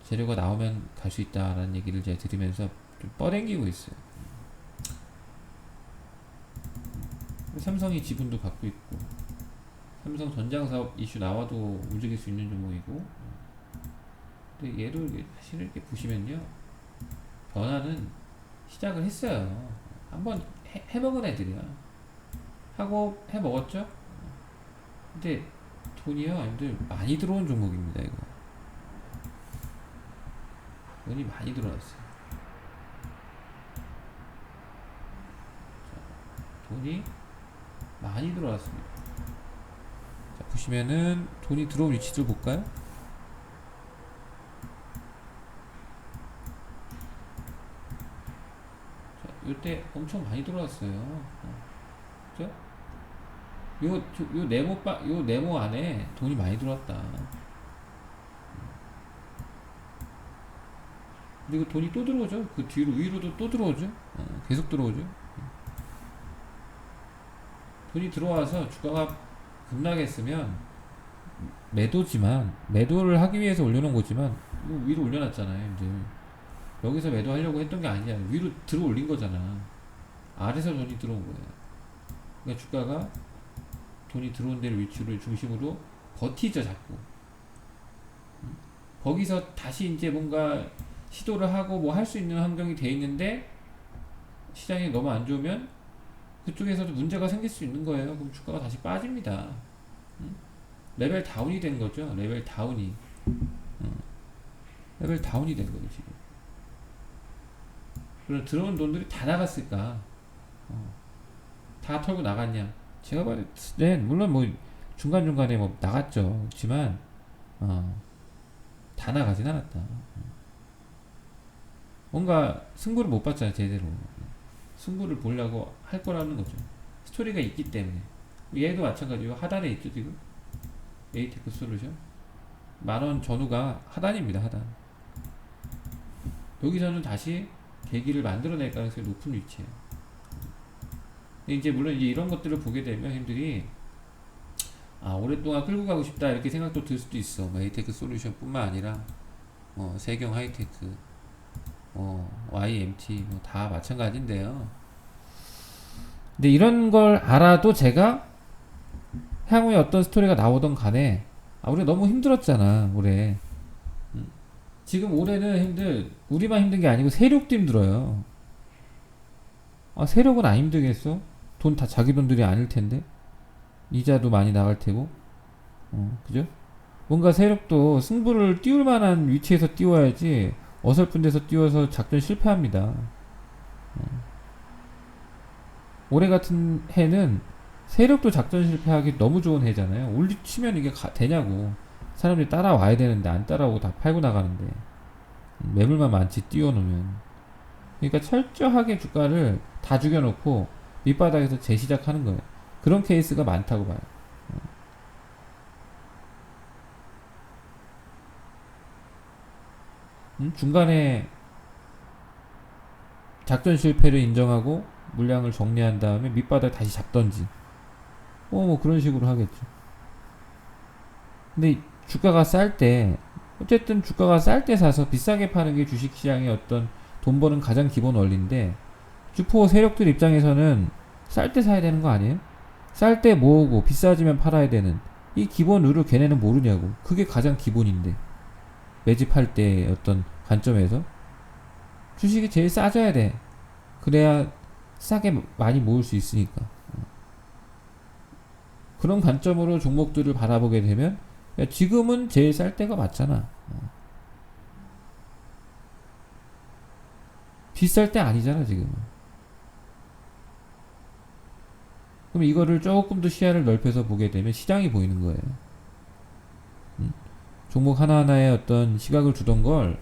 재료가 나오면 갈 수 있다라는 얘기를 제가 들으면서 좀 뻐당기고 있어요. 삼성이 지분도 갖고 있고 삼성 전장 사업 이슈 나와도 움직일 수 있는 종목이고. 근데 얘를 사실 이렇게 보시면요, 변화는 시작을 했어요. 한번 해먹은 애들이야. 하고 해먹었죠. 근데 돈이요, 애들 많이 들어온 종목입니다. 이거 돈이 많이 들어왔어요. 돈이 많이 들어왔습니다. 자, 보시면은 돈이 들어온 위치들 볼까요? 자, 이때 엄청 많이 들어왔어요. 그죠? 요 네모 안에 돈이 많이 들어왔다. 그리고 돈이 또 들어오죠. 그 뒤로 위로도 또 들어오죠. 계속 들어오죠. 돈이 들어와서 주가가 급락했으면 매도지만, 매도를 하기 위해서 올려놓은 거지만 위로 올려놨잖아요. 이제 여기서 매도하려고 했던 게 아니야. 위로 들어 올린 거잖아. 아래서 돈이 들어온 거예요. 그러니까 주가가 돈이 들어온 데를 위치를 중심으로 버티죠 자꾸. 거기서 다시 이제 뭔가 시도를 하고 뭐 할 수 있는 환경이 돼 있는데 시장이 너무 안 좋으면 그쪽에서도 문제가 생길 수 있는 거예요. 그럼 주가가 다시 빠집니다. 레벨 다운이 된 거죠. 레벨 다운이. 레벨 다운이 된 거죠 지금. 그럼 들어온 돈들이 다 나갔을까? 다 털고 나갔냐? 제가 봤을 땐 물론 뭐 중간중간에 뭐 나갔죠. 그렇지만 다 나가진 않았다. 뭔가 승부를 못 봤잖아요. 제대로 승부를 보려고 할 거라는 거죠. 스토리가 있기 때문에. 얘도 마찬가지로 하단에 있죠 지금. 에이테크 솔루션 만원 전후가 하단입니다. 하단. 여기서는 다시 계기를 만들어낼 가능성이 높은 위치예요. 이제 물론 이제 이런 것들을 보게 되면 형들이 오랫동안 끌고 가고 싶다 이렇게 생각도 들 수도 있어. 뭐 에이테크 솔루션 뿐만 아니라 세경 하이테크, YMT 뭐 다 마찬가지인데요. 근데 이런 걸 알아도 제가 향후에 어떤 스토리가 나오던 간에 우리가 너무 힘들었잖아 올해. 지금 올해는 우리만 힘든 게 아니고 세력도 힘들어요. 세력은 안 힘들겠어? 돈 다 자기 돈들이 아닐 텐데 이자도 많이 나갈 테고. 그죠? 뭔가 세력도 승부를 띄울 만한 위치에서 띄워야지 어설픈 데서 띄워서 작전 실패합니다. 올해 같은 해는 세력도 작전 실패하기 너무 좋은 해잖아요. 올리치면 이게 되냐고. 사람들이 따라와야 되는데 안 따라오고 다 팔고 나가는데 매물만 많지 띄워놓으면. 그러니까 철저하게 주가를 다 죽여놓고 밑바닥에서 재시작하는 거예요. 그런 케이스가 많다고 봐요. 중간에 작전 실패를 인정하고 물량을 정리한 다음에 밑바닥 다시 잡던지 뭐 그런 식으로 하겠죠. 근데 주가가 쌀 때 어쨌든 주가가 쌀 때 사서 비싸게 파는 게 주식시장의 어떤 돈 버는 가장 기본 원리인데 주포 세력들 입장에서는 쌀 때 사야 되는 거 아니에요? 쌀 때 모으고 비싸지면 팔아야 되는 이 기본 룰을 걔네는 모르냐고. 그게 가장 기본인데 매집할 때 어떤 관점에서 주식이 제일 싸져야 돼. 그래야 싸게 많이 모을 수 있으니까. 그런 관점으로 종목들을 바라보게 되면 야, 지금은 제일 쌀 때가 맞잖아. 비쌀 때 아니잖아 지금은. 그럼 이거를 조금 더 시야를 넓혀서 보게 되면 시장이 보이는 거예요. 종목 하나하나에 어떤 시각을 두던 걸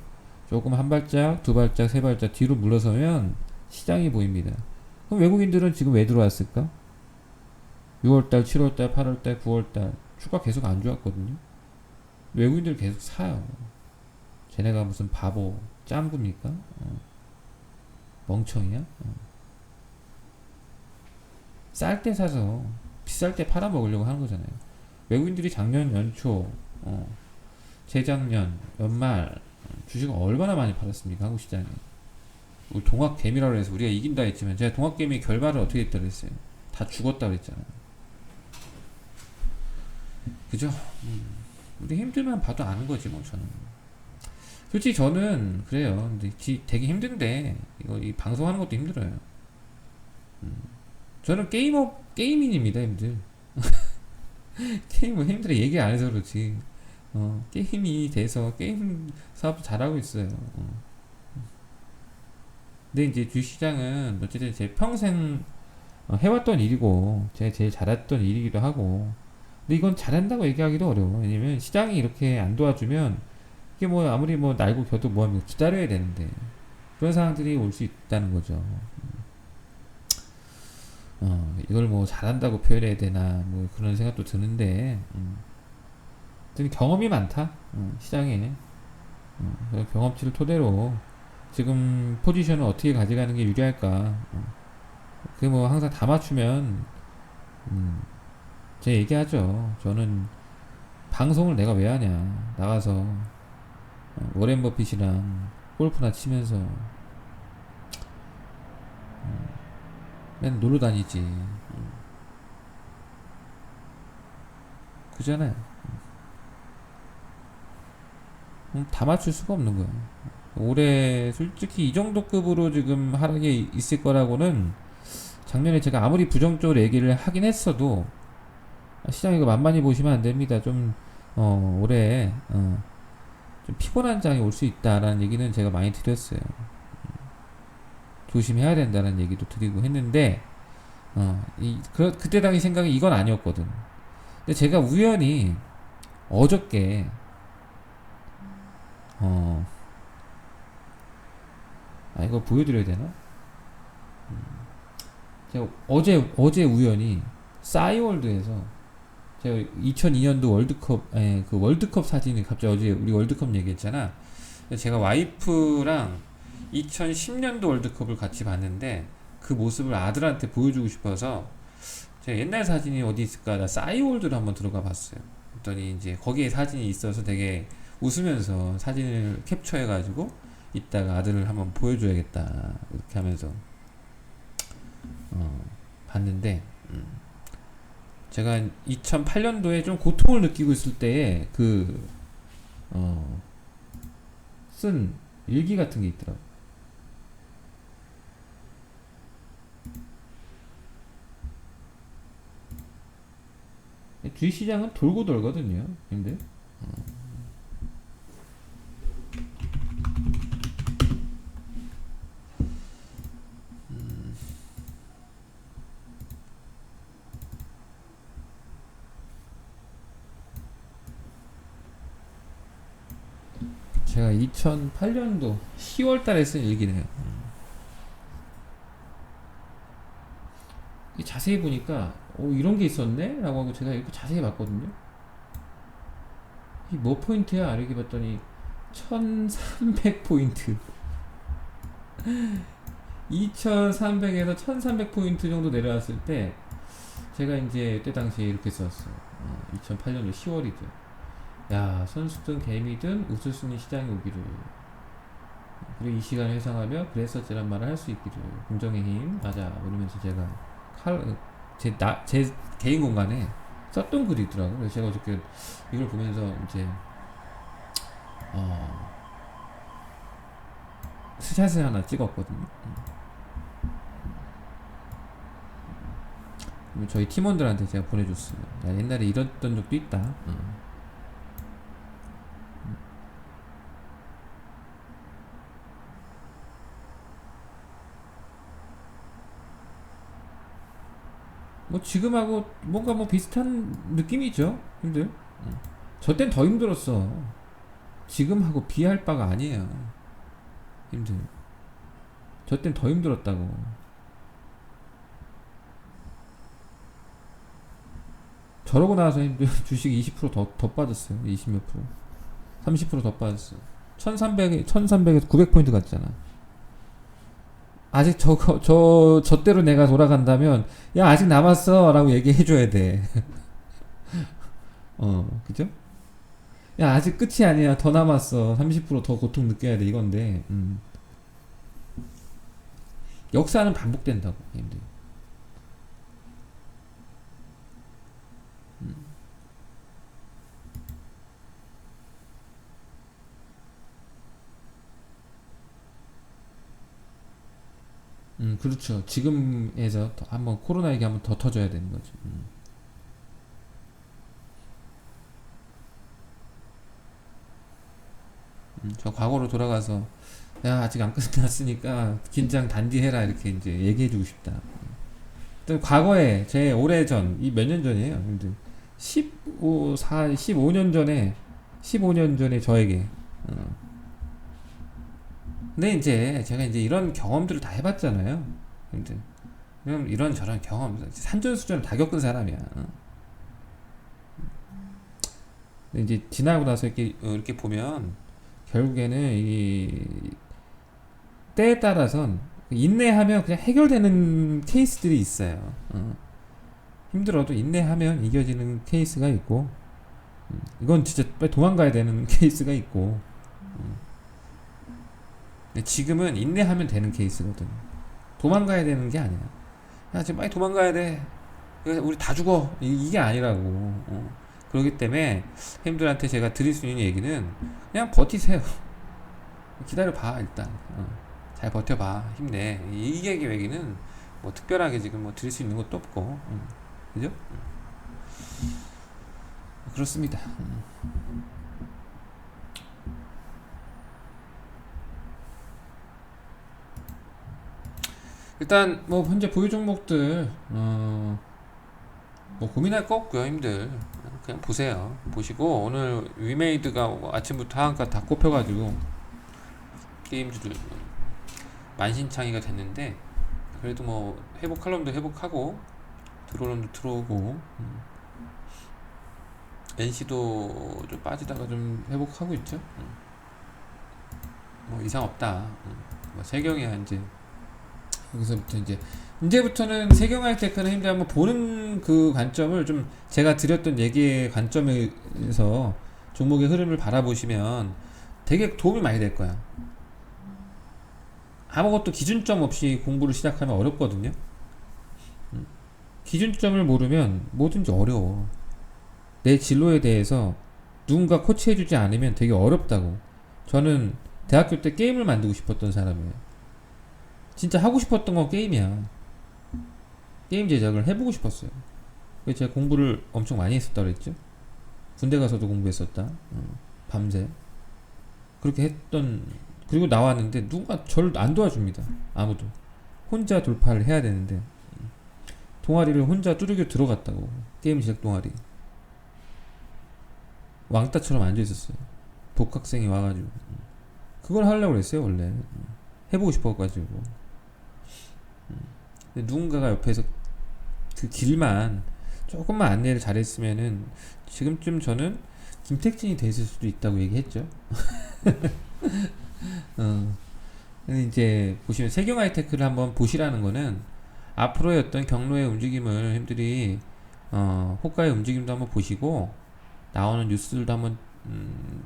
조금 한 발짝, 두 발짝, 세 발짝 뒤로 물러서면 시장이 보입니다. 그럼 외국인들은 지금 왜 들어왔을까? 6월달, 7월달, 8월달, 9월달 주가 계속 안 좋았거든요. 외국인들 계속 사요. 쟤네가 무슨 바보 짱구입니까? 멍청이야? 쌀 때 사서 비쌀 때 팔아먹으려고 하는 거잖아요. 외국인들이 작년 연초, 재작년 연말 주식을 얼마나 많이 팔았습니까? 한국 시장에. 우리 동학개미라고 해서 우리가 이긴다 했지만 제가 동학개미 결과를 어떻게 했다 그랬어요? 다 죽었다 그랬잖아요. 그죠? 우리 힘들만 봐도 아는 거지 뭐 저는. 솔직히 저는 그래요. 근데 되게 힘든데 이거 이 방송하는 것도 힘들어요. 저는 게이민입니다, 힘들. 게임은 힘들어 얘기 안 해서 그렇지. 게임이 돼서 게임 사업도 잘하고 있어요. 근데 이제 주시장은 어쨌든 제 평생 해왔던 일이고 제가 제일 잘했던 일이기도 하고. 근데 이건 잘한다고 얘기하기도 어려워. 왜냐면 시장이 이렇게 안 도와주면 이게 뭐 아무리 뭐 날고 겨도 뭐하면 기다려야 되는데 그런 상황들이 올 수 있다는 거죠. 이걸 뭐 잘한다고 표현해야 되나 뭐 그런 생각도 드는데 경험이 많다 시장에. 경험치를 토대로 지금 포지션을 어떻게 가져가는 게 유리할까. 그 뭐 항상 다 맞추면 제가 얘기하죠. 저는 방송을 내가 왜 하냐. 나가서 워렌 버핏이랑 골프나 치면서 맨 놀러 다니지. 그잖아요. 다 맞출 수가 없는 거예요. 올해 솔직히 이 정도 급으로 지금 하락이 있을 거라고는 작년에 제가 아무리 부정적으로 얘기를 하긴 했어도 시장 이거 만만히 보시면 안 됩니다. 좀 올해 좀 피곤한 장이 올 수 있다라는 얘기는 제가 많이 드렸어요. 조심해야 된다는 얘기도 드리고 했는데 그때 당시 생각이 이건 아니었거든. 근데 제가 우연히 어저께 이거 보여드려야 되나? 제가 어제 우연히 싸이월드에서 제가 2002년도 월드컵 그 월드컵 사진이 갑자기 어제 우리 월드컵 얘기했잖아. 제가 와이프랑 2010년도 월드컵을 같이 봤는데 그 모습을 아들한테 보여주고 싶어서 제가 옛날 사진이 어디 있을까 나 싸이월드를 한번 들어가 봤어요. 그랬더니 이제 거기에 사진이 있어서 되게 웃으면서 사진을 캡처해가지고 이따가 아들을 한번 보여줘야겠다 이렇게 하면서 봤는데 제가 2008년도에 좀 고통을 느끼고 있을 때에 쓴 일기 같은 게 있더라고. 주식시장은 돌고 돌거든요, 근데. 제가 2008년도 10월 달에 쓴 일기네요. 이 자세히 보니까 이런 게 있었네? 라고 하고 제가 이렇게 자세히 봤거든요. 이 뭐 포인트야? 이렇게 봤더니 1300포인트 2300에서 1300포인트 정도 내려왔을 때 제가 이제 그때 당시에 이렇게 썼어요. 2008년도 10월이죠. 야, 선수든 개미든 웃을 수 있는 시장이 오기를, 그리고 이 시간을 회상하며 그랬었지란 말을 할 수 있기를, 긍정의 힘 맞아, 이러면서 제가 제 개인 공간에 썼던 글이 있더라고요. 그래서 제가 어저께 이걸 보면서 이제 스샷을 하나 찍었거든요. 저희 팀원들한테 제가 보내줬어요. 야, 옛날에 이랬던 적도 있다. 뭐 지금하고 뭔가 뭐 비슷한 느낌이죠, 힘들. 저 땐 더 힘들었어. 지금하고 비할 바가 아니에요, 힘들. 저 땐 더 힘들었다고. 저러고 나서 힘들. 주식 20% 더 빠졌어요. 20몇 프로, 30%더 빠졌어요. 1300에서 900포인트 갔잖아. 아직 저대로 내가 돌아간다면, 야, 아직 남았어. 라고 얘기해줘야 돼. 그죠? 야, 아직 끝이 아니야. 더 남았어. 30%더 고통 느껴야 돼. 이건데, 역사는 반복된다고, 님들. 그렇죠. 지금에서 한번 코로나 얘기 한번 더 터져야 되는 거죠. 저 과거로 돌아가서, 야, 아직 안 끝났으니까 긴장 단디해라, 이렇게 이제 얘기해주고 싶다. 또 과거에 제 오래전, 이 몇 년 전이에요, 형들. 15년 전에, 15년 전에 저에게. 근데 이제 제가 이제 이런 경험들을 다 해봤잖아요, 형들. 그럼 이런 저런 경험, 산전수전을 다 겪은 사람이야. 근데 이제 지나고 나서 이렇게 보면 결국에는 이 때에 따라선 인내하면 그냥 해결되는 케이스들이 있어요. 힘들어도 인내하면 이겨지는 케이스가 있고, 이건 진짜 빨리 도망가야 되는 케이스가 있고, 근데 지금은 인내하면 되는 케이스거든. 도망가야 되는 게 아니야. 야, 지금 빨리 도망가야 돼. 우리 다 죽어. 이게 아니라고. 그렇기 때문에 형님들한테 제가 드릴 수 있는 얘기는 그냥 버티세요. 기다려봐, 일단. 잘 버텨봐. 힘내. 이게 얘기는 뭐 특별하게 지금 뭐 드릴 수 있는 것도 없고, 그죠? 그렇습니다. 일단 뭐 현재 보유 종목들 뭐 고민할 거 없고요, 힘들. 그냥 보세요. 보시고 오늘 위메이드가 아침부터 하한가 다 꼽혀가지고 게임주들 만신창이가 됐는데, 그래도 뭐 회복할 놈도 회복하고 들어올 놈도 들어오고, NC도 좀 빠지다가 좀 회복하고 있죠. 뭐 이상 없다. 뭐 세경이야 이제 여기서부터 이제부터는 세경하이테크는 힘들 한번 보는 그 관점을 좀 제가 드렸던 얘기의 관점에서 종목의 흐름을 바라보시면 되게 도움이 많이 될 거야. 아무것도 기준점 없이 공부를 시작하면 어렵거든요. 기준점을 모르면 뭐든지 어려워. 내 진로에 대해서 누군가 코치해주지 않으면 되게 어렵다고. 저는 대학교 때 게임을 만들고 싶었던 사람이에요. 진짜 하고 싶었던 건 게임이야. 게임 제작을 해보고 싶었어요. 그래서 제가 공부를 엄청 많이 했었다 그랬죠. 군대 가서도 공부했었다. 밤새 그렇게 했던. 그리고 나왔는데 누가 저를 안 도와줍니다. 아무도. 혼자 돌파를 해야 되는데 동아리를 혼자 뚜르겨 들어갔다고. 게임 제작 동아리. 왕따처럼 앉아있었어요. 복학생이 와가지고 그걸 하려고 그랬어요 원래. 해보고 싶어가지고. 근데 누군가가 옆에서 그 길만 조금만 안내를 잘했으면은 지금쯤 저는 김택진이 됐을 수도 있다고 얘기했죠. 어. 근데 이제 보시면 세경 하이테크를 한번 보시라는 거는 앞으로의 어떤 경로의 움직임을 형들이 호가의 움직임도 한번 보시고 나오는 뉴스들도 한번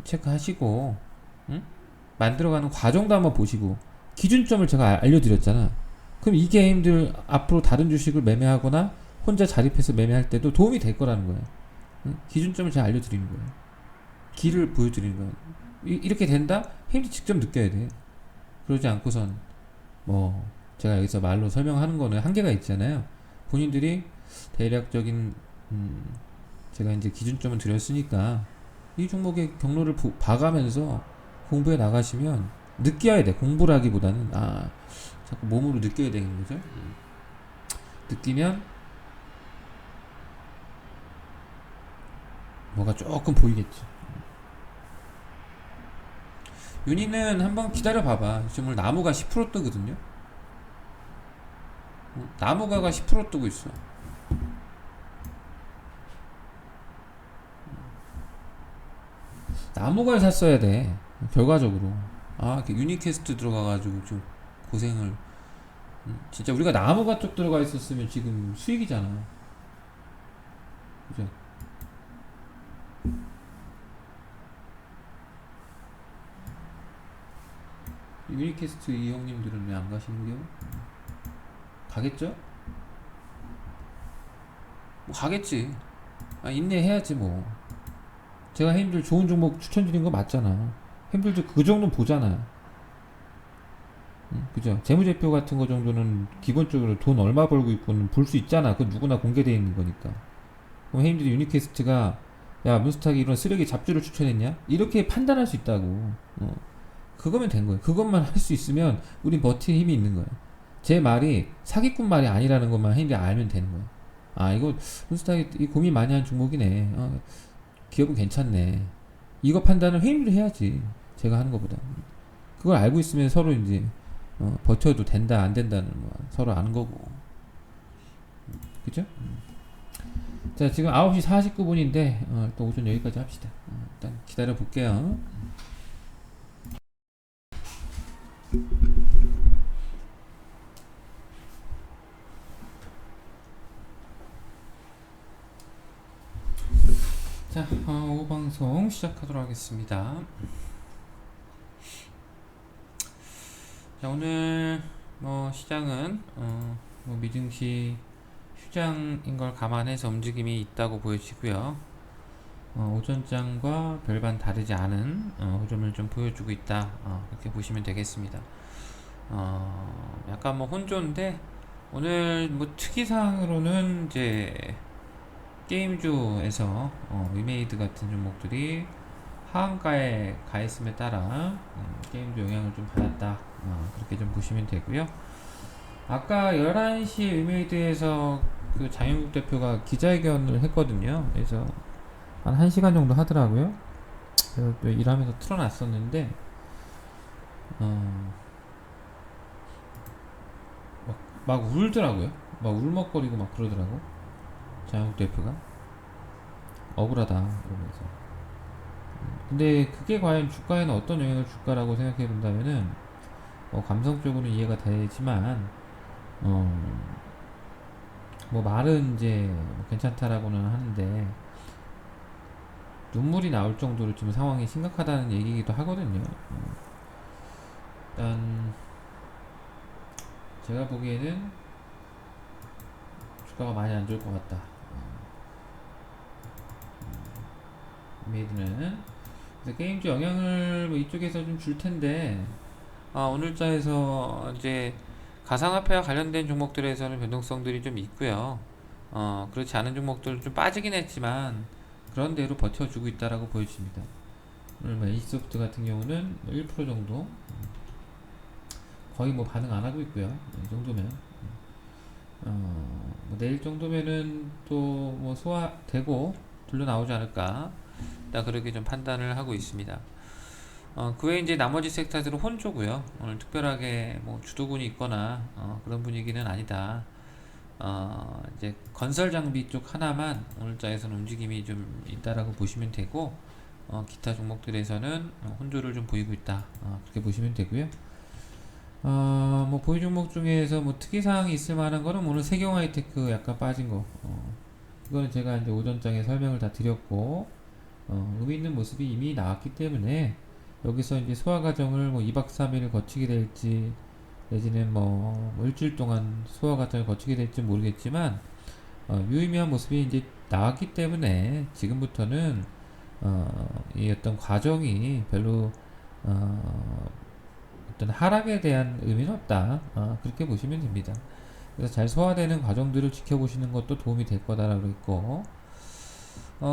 체크하시고, 응? 만들어가는 과정도 한번 보시고 기준점을 제가 알려드렸잖아. 그럼 이 게임들 앞으로 다른 주식을 매매하거나 혼자 자립해서 매매할 때도 도움이 될 거라는 거예요. 응? 기준점을 제가 알려드리는 거예요. 길을 보여드리는 거예요. 이렇게 된다? 형님이 직접 느껴야 돼. 그러지 않고선 뭐 제가 여기서 말로 설명하는 거는 한계가 있잖아요. 본인들이 대략적인 제가 이제 기준점을 드렸으니까 이 종목의 경로를 봐가면서 공부해 나가시면 느껴야 돼. 공부라기보다는 자꾸 몸으로 느껴야 되는 거죠. 느끼면 뭐가 조금 보이겠죠. 윤희는 한번 기다려 봐봐. 지금 오늘 나무가 10% 뜨거든요. 나무가가 10% 뜨고 있어. 나무가를 샀어야 돼. 결과적으로. 유니캐스트 들어가가지고 좀 고생을. 진짜 우리가 나무가 쪽 들어가 있었으면 지금 수익이잖아. 그죠? 유니캐스트 이 형님들은 왜 안 가시는겨? 가겠죠? 뭐 가겠지. 인내해야지 뭐. 제가 형님들 좋은 종목 추천드린 거 맞잖아. 형님들도 그 정도는 보잖아. 그죠? 재무제표 같은 거 정도는 기본적으로 돈 얼마 벌고 있고는 볼 수 있잖아. 그건 누구나 공개되어 있는 거니까. 그럼 형님들이 유니캐스트가 야 문스탁이 이런 쓰레기 잡주를 추천했냐? 이렇게 판단할 수 있다고. 그거면 된 거예요. 그것만 할 수 있으면 우린 버티는 힘이 있는 거예요. 제 말이 사기꾼 말이 아니라는 것만 형님들이 알면 되는 거예요. 이거 문스탁이 고민 많이 한 종목이네. 기업은 괜찮네. 이거 판단을 회의를 해야지. 제가 하는 것보다. 그걸 알고 있으면 서로 이제 버텨도 된다 안 된다는 거 서로 아는 거고. 그죠? 자 지금 9시 49분인데 또 오전 여기까지 합시다. 일단 기다려 볼게요. 자 오후 방송 시작하도록 하겠습니다. 자 오늘 뭐 시장은 뭐 미증시 휴장인 걸 감안해서 움직임이 있다고 보여지고요. 오전장과 별반 다르지 않은 흐름을 좀 보여주고 있다. 그렇게 보시면 되겠습니다. 약간 뭐 혼조인데 오늘 뭐 특이사항으로는 이제 게임주에서 위메이드 같은 종목들이 하한가에 가했음에 따라 게임주 영향을 좀 받았다. 그렇게 좀 보시면 되고요. 아까 11시에 위메이드에서 그 장영국 대표가 기자회견을 했거든요. 그래서 한 1시간 정도 하더라고요. 그래서 또 일하면서 틀어놨었는데 막 울더라고요. 막 울먹거리고 막 그러더라고. 장영국 대표가 억울하다 그러면서. 근데 그게 과연 주가에는 어떤 영향을 줄까라고 생각해 본다면은 감성적으로는 이해가 되지만 뭐 말은 이제 뭐 괜찮다라고는 하는데 눈물이 나올 정도로 지금 상황이 심각하다는 얘기이기도 하거든요. 일단 제가 보기에는 주가가 많이 안 좋을 것 같다. 메이드는 그래서 게임주 영향을 뭐 이쪽에서 좀 줄 텐데 오늘자에서 이제 가상화폐와 관련된 종목들에서는 변동성들이 좀 있고요. 그렇지 않은 종목들은 좀 빠지긴 했지만 그런 대로 버텨주고 있다라고 보여집니다. 오늘 뭐 H소프트 같은 경우는 1% 정도 거의 뭐 반응 안 하고 있고요. 이 정도면 뭐 내일 정도면은 또 뭐 소화되고 돌려 나오지 않을까. 나 그렇게 좀 판단을 하고 있습니다. 그 외에 이제 나머지 섹터들은 혼조고요. 오늘 특별하게 뭐 주도군이 있거나 그런 분위기는 아니다. 이제 건설 장비 쪽 하나만 오늘자에서는 움직임이 좀 있다라고 보시면 되고, 기타 종목들에서는 혼조를 좀 보이고 있다. 그렇게 보시면 되고요. 뭐 보유 종목 중에서 뭐 특이사항이 있을 만한 거는 오늘 세경 하이테크 약간 빠진 거. 이거는 제가 이제 오전장에 설명을 다 드렸고, 의미 있는 모습이 이미 나왔기 때문에 여기서 이제 소화 과정을 뭐 2박 3일을 거치게 될지 내지는 뭐 일주일 동안 소화 과정을 거치게 될지 모르겠지만 유의미한 모습이 이제 나왔기 때문에 지금부터는 이 어떤 과정이 별로 어떤 하락에 대한 의미는 없다. 그렇게 보시면 됩니다. 그래서 잘 소화되는 과정들을 지켜보시는 것도 도움이 될 거다라고 했고,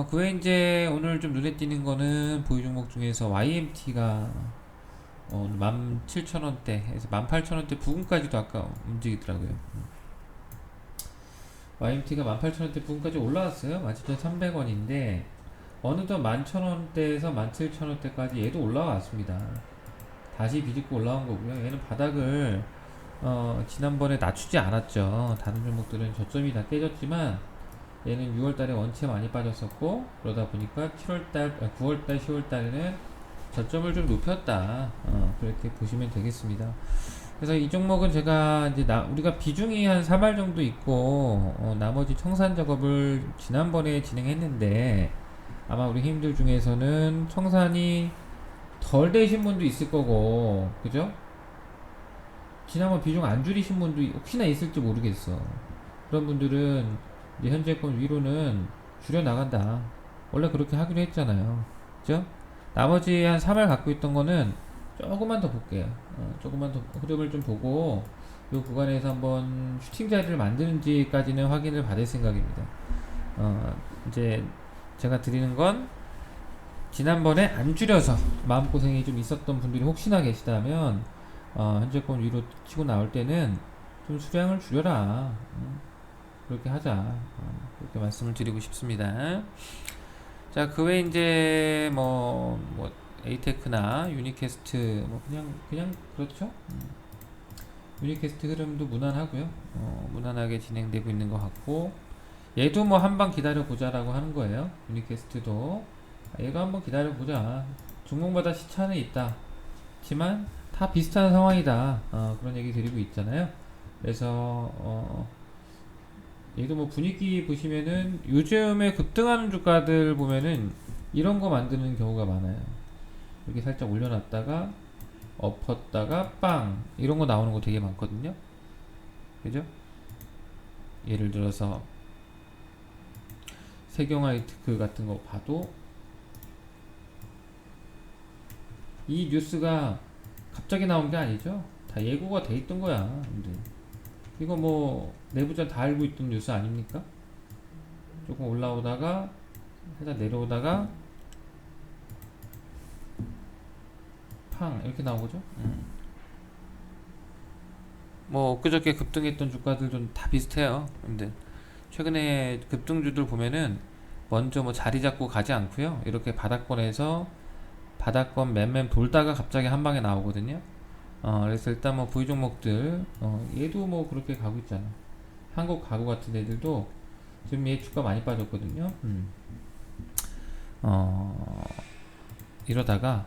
그 외에 이제 오늘 좀 눈에 띄는 거는 보유 종목 중에서 YMT가 17,000원대에서 18,000원대 부근까지도 아까 움직이더라고요. YMT가 18,000원대 부근까지 올라왔어요. 17,300원인데 어느덧 11,000원대에서 17,000원대까지 얘도 올라왔습니다. 다시 비집고 올라온 거고요. 얘는 바닥을 지난번에 낮추지 않았죠. 다른 종목들은 저점이 다 깨졌지만 얘는 6월달에 원체 많이 빠졌었고, 그러다 보니까 7월달, 9월달, 10월달에는 저점을 좀 높였다. 그렇게 보시면 되겠습니다. 그래서 이 종목은 제가 이제 우리가 비중이 한 3할 정도 있고, 나머지 청산 작업을 지난번에 진행했는데, 아마 우리 힘들 중에서는 청산이 덜 되신 분도 있을 거고, 그죠? 지난번 비중 안 줄이신 분도 혹시나 있을지 모르겠어. 그런 분들은 이제 현재권 위로는 줄여 나간다. 원래 그렇게 하기로 했잖아요. 그죠? 나머지 한 3월 갖고 있던 거는 조금만 더 볼게요. 조금만 더 흐름을 좀 보고 이 구간에서 한번 슈팅 자리를 만드는지까지는 확인을 받을 생각입니다. 이제 제가 드리는 건 지난번에 안 줄여서 마음고생이 좀 있었던 분들이 혹시나 계시다면 현재권 위로 치고 나올 때는 좀 수량을 줄여라. 그렇게 하자. 그렇게 말씀을 드리고 싶습니다. 자, 그 외에 이제 뭐 에이테크나 유니캐스트 뭐 그냥 그렇죠. 유니캐스트 흐름도 무난하고요. 무난하게 진행되고 있는 것 같고, 얘도 뭐 한방 기다려 보자라고 하는 거예요. 유니캐스트도 얘가 한번 기다려 보자. 종목마다 시차는 있다. 지만 다 비슷한 상황이다. 그런 얘기 드리고 있잖아요. 그래서 얘도 뭐 분위기 보시면은 요즘에 급등하는 주가들 보면은 이런 거 만드는 경우가 많아요. 이렇게 살짝 올려놨다가 엎었다가 빵 이런 거 나오는 거 되게 많거든요. 그죠? 예를 들어서 세경하이테크 같은 거 봐도 이 뉴스가 갑자기 나온 게 아니죠. 다 예고가 돼 있던 거야. 근데 이거 뭐 내부자 다 알고 있던 뉴스 아닙니까? 조금 올라오다가 살짝 내려오다가 팡 이렇게 나온 거죠. 뭐 엊그저께 급등했던 주가들도 다 비슷해요. 근데 최근에 급등주들 보면은 먼저 뭐 자리 잡고 가지 않고요. 이렇게 바닥권에서 바닥권 맨맨 돌다가 갑자기 한 방에 나오거든요. 그래서 일단 뭐 보유 종목들 얘도 뭐 그렇게 가고 있잖아. 한국 가구 같은 애들도 지금 얘 주가 많이 빠졌거든요. 이러다가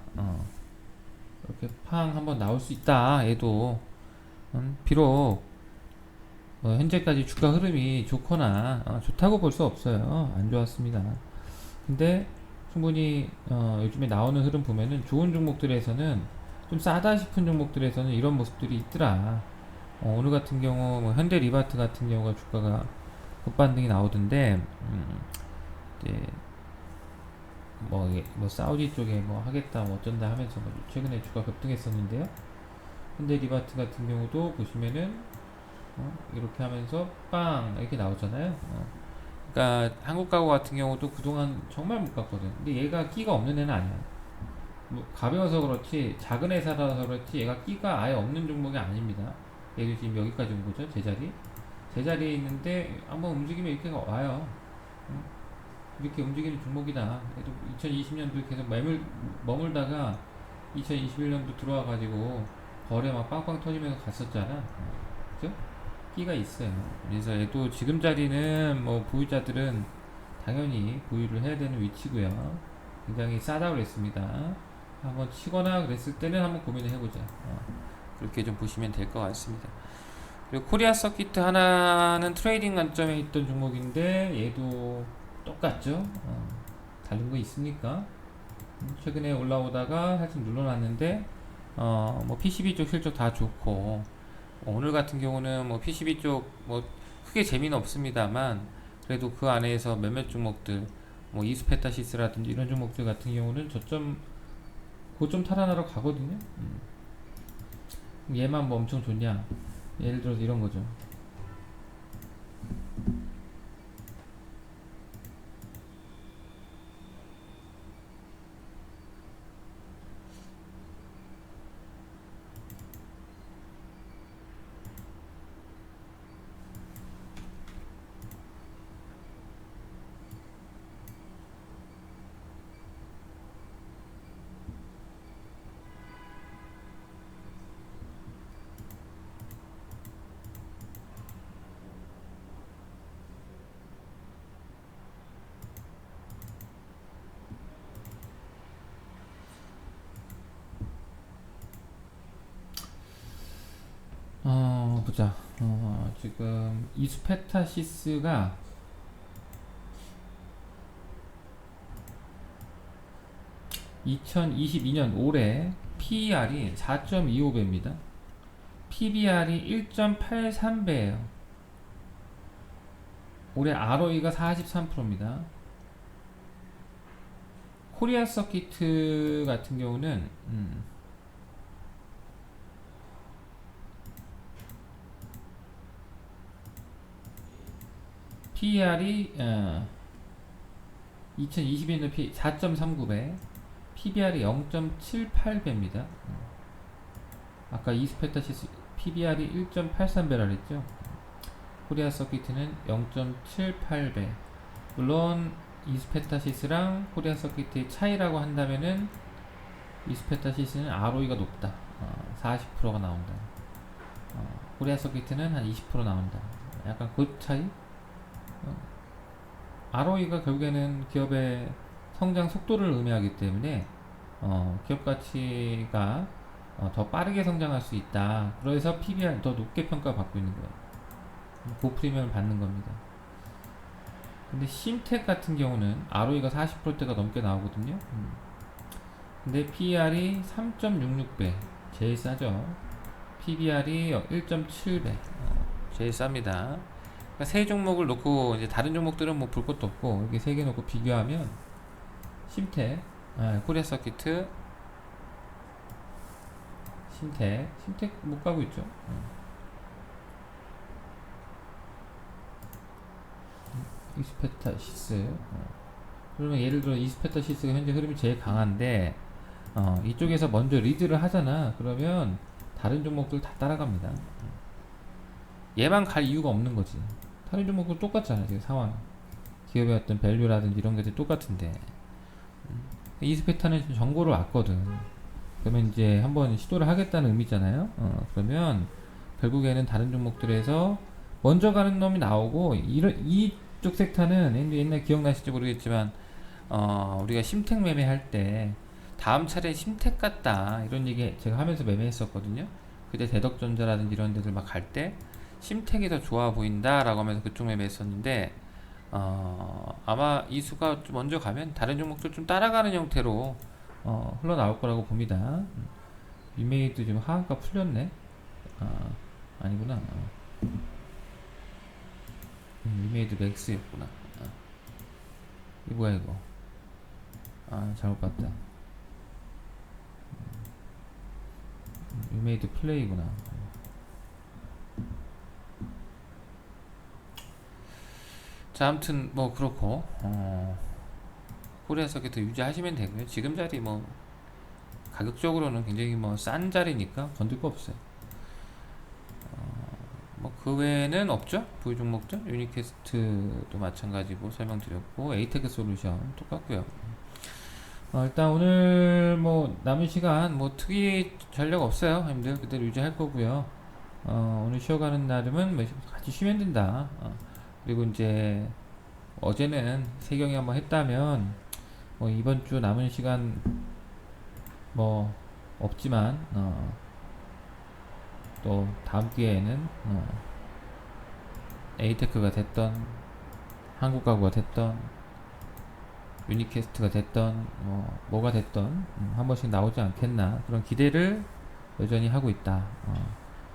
이렇게 팡 한번 나올 수 있다. 얘도 비록 현재까지 주가 흐름이 좋거나 좋다고 볼 수 없어요. 안 좋았습니다. 근데 충분히 요즘에 나오는 흐름 보면은 좋은 종목들에서는 좀 싸다 싶은 종목들에서는 이런 모습들이 있더라. 오늘 같은 경우 뭐 현대 리바트 같은 경우가 주가가 급반등이 나오던데 이제 뭐 사우디 쪽에 뭐 하겠다 뭐 어쩐다 하면서 최근에 주가 급등했었는데요. 현대 리바트 같은 경우도 보시면은 이렇게 하면서 빵 이렇게 나오잖아요. 그러니까 한국 가구 같은 경우도 그동안 정말 못 갔거든. 근데 얘가 끼가 없는 애는 아니야. 뭐 가벼워서 그렇지 작은 회사라서 그렇지 얘가 끼가 아예 없는 종목이 아닙니다. 얘도 지금 여기까지 온 거죠. 제자리에 있는데 한번 움직이면 이렇게 와요. 이렇게 움직이는 종목이다. 얘도 2020년도 계속 머물다가 2021년도 들어와 가지고 거래 막 빵빵 터지면서 갔었잖아. 그죠? 끼가 있어요. 그래서 얘도 지금 자리는 뭐 보유자들은 당연히 보유를 해야 되는 위치고요. 굉장히 싸다고 그랬습니다. 한번 치거나 그랬을 때는 한번 고민을 해보자. 그렇게 좀 보시면 될 것 같습니다. 그리고 코리아 서킷 하나는 트레이딩 관점에 있던 종목인데 얘도 똑같죠. 다른 거 있습니까? 최근에 올라오다가 살짝 눌러놨는데 뭐 PCB 쪽 실적 다 좋고 오늘 같은 경우는 뭐 PCB 쪽 뭐 크게 재미는 없습니다만 그래도 그 안에서 몇몇 종목들 뭐 이스페타시스라든지 이런 종목들 같은 경우는 고점 탈환하러 가거든요. 얘만 뭐 엄청 좋냐? 예를 들어서 이런 거죠. 보자. 지금 이스페타시스가 2022년 올해 PER이 4.25배입니다. PBR이 1.83배예요. 올해 ROE가 43%입니다. 코리아 서키트 같은 경우는 PER이 2021년 4.39배, PBR이 0.78배입니다. 아까 이스페타시스 PBR이 1.83배라 그랬죠. 코리아 서키트는 0.78배. 물론 이스페타시스랑 코리아 서키트의 차이라고 한다면은 이스페타시스는 ROE가 높다. 40%가 나온다. 코리아 서키트는 한 20% 나온다. 약간 그 차이? ROE가 결국에는 기업의 성장 속도를 의미하기 때문에 기업 가치가 더 빠르게 성장할 수 있다. 그래서 PBR 더 높게 평가받고 있는 거예요. 고프리미엄을 받는 겁니다. 근데 심텍 같은 경우는 ROE가 40%대가 넘게 나오거든요. 근데 PER이 3.66배, 제일 싸죠. PBR이 1.7배, 제일 쌉니다. 그러니까 세 종목을 놓고 이제 다른 종목들은 뭐 볼 것도 없고 이렇게 세 개 놓고 비교하면 심텍, 코리아 서키트, 심텍 못 가고 있죠. 이스페타시스. 그러면 예를 들어 이스페타시스가 현재 흐름이 제일 강한데 이쪽에서 먼저 리드를 하잖아. 그러면 다른 종목들 다 따라갑니다. 얘만 갈 이유가 없는 거지. 다른 종목도 똑같잖아 지금 상황. 기업의 어떤 밸류라든지 이런 것들이 똑같은데 이스페타는 정보를 왔거든. 그러면 이제 한번 시도를 하겠다는 의미잖아요. 그러면 결국에는 다른 종목들에서 먼저 가는 놈이 나오고 이쪽 섹터는 옛날 기억나실지 모르겠지만 우리가 심택 매매할 때 다음 차례 심택 같다 이런 얘기 제가 하면서 매매했었거든요. 그때 대덕전자라든지 이런 데들 막 갈 때 심택이 더 좋아 보인다 라고 하면서 그쪽 매매했었는데 아마 이수가 좀 먼저 가면 다른 종목들 좀 따라가는 형태로 흘러나올 거라고 봅니다. 위메이도 지금 하한가 풀렸네. 아니구나. 위메이드 맥스였구나. 이거 뭐야 이거. 잘못 봤다. 위메이드 플레이구나. 자, 아무튼 뭐 그렇고 코리아 서킷 유지하시면 되고요. 지금 자리 뭐 가격적으로는 굉장히 뭐 싼 자리니까 건들 거 없어요. 뭐 그 외에는 없죠. 보유 종목들 유니캐스트도 마찬가지고 설명드렸고 에이테크 솔루션 똑같고요. 일단 오늘 뭐 남은 시간 뭐 특이 전략 없어요. 형님들 그대로 유지할 거고요. 오늘 쉬어가는 날은 뭐 같이 쉬면 된다. 그리고 이제 어제는 세경이 한번 했다면 뭐 이번 주 남은 시간 뭐 없지만 또 다음 기회에는 에이테크가 됐던 한국 가구가 됐던 유니캐스트가 됐던 뭐가 됐던 한 번씩 나오지 않겠나 그런 기대를 여전히 하고 있다.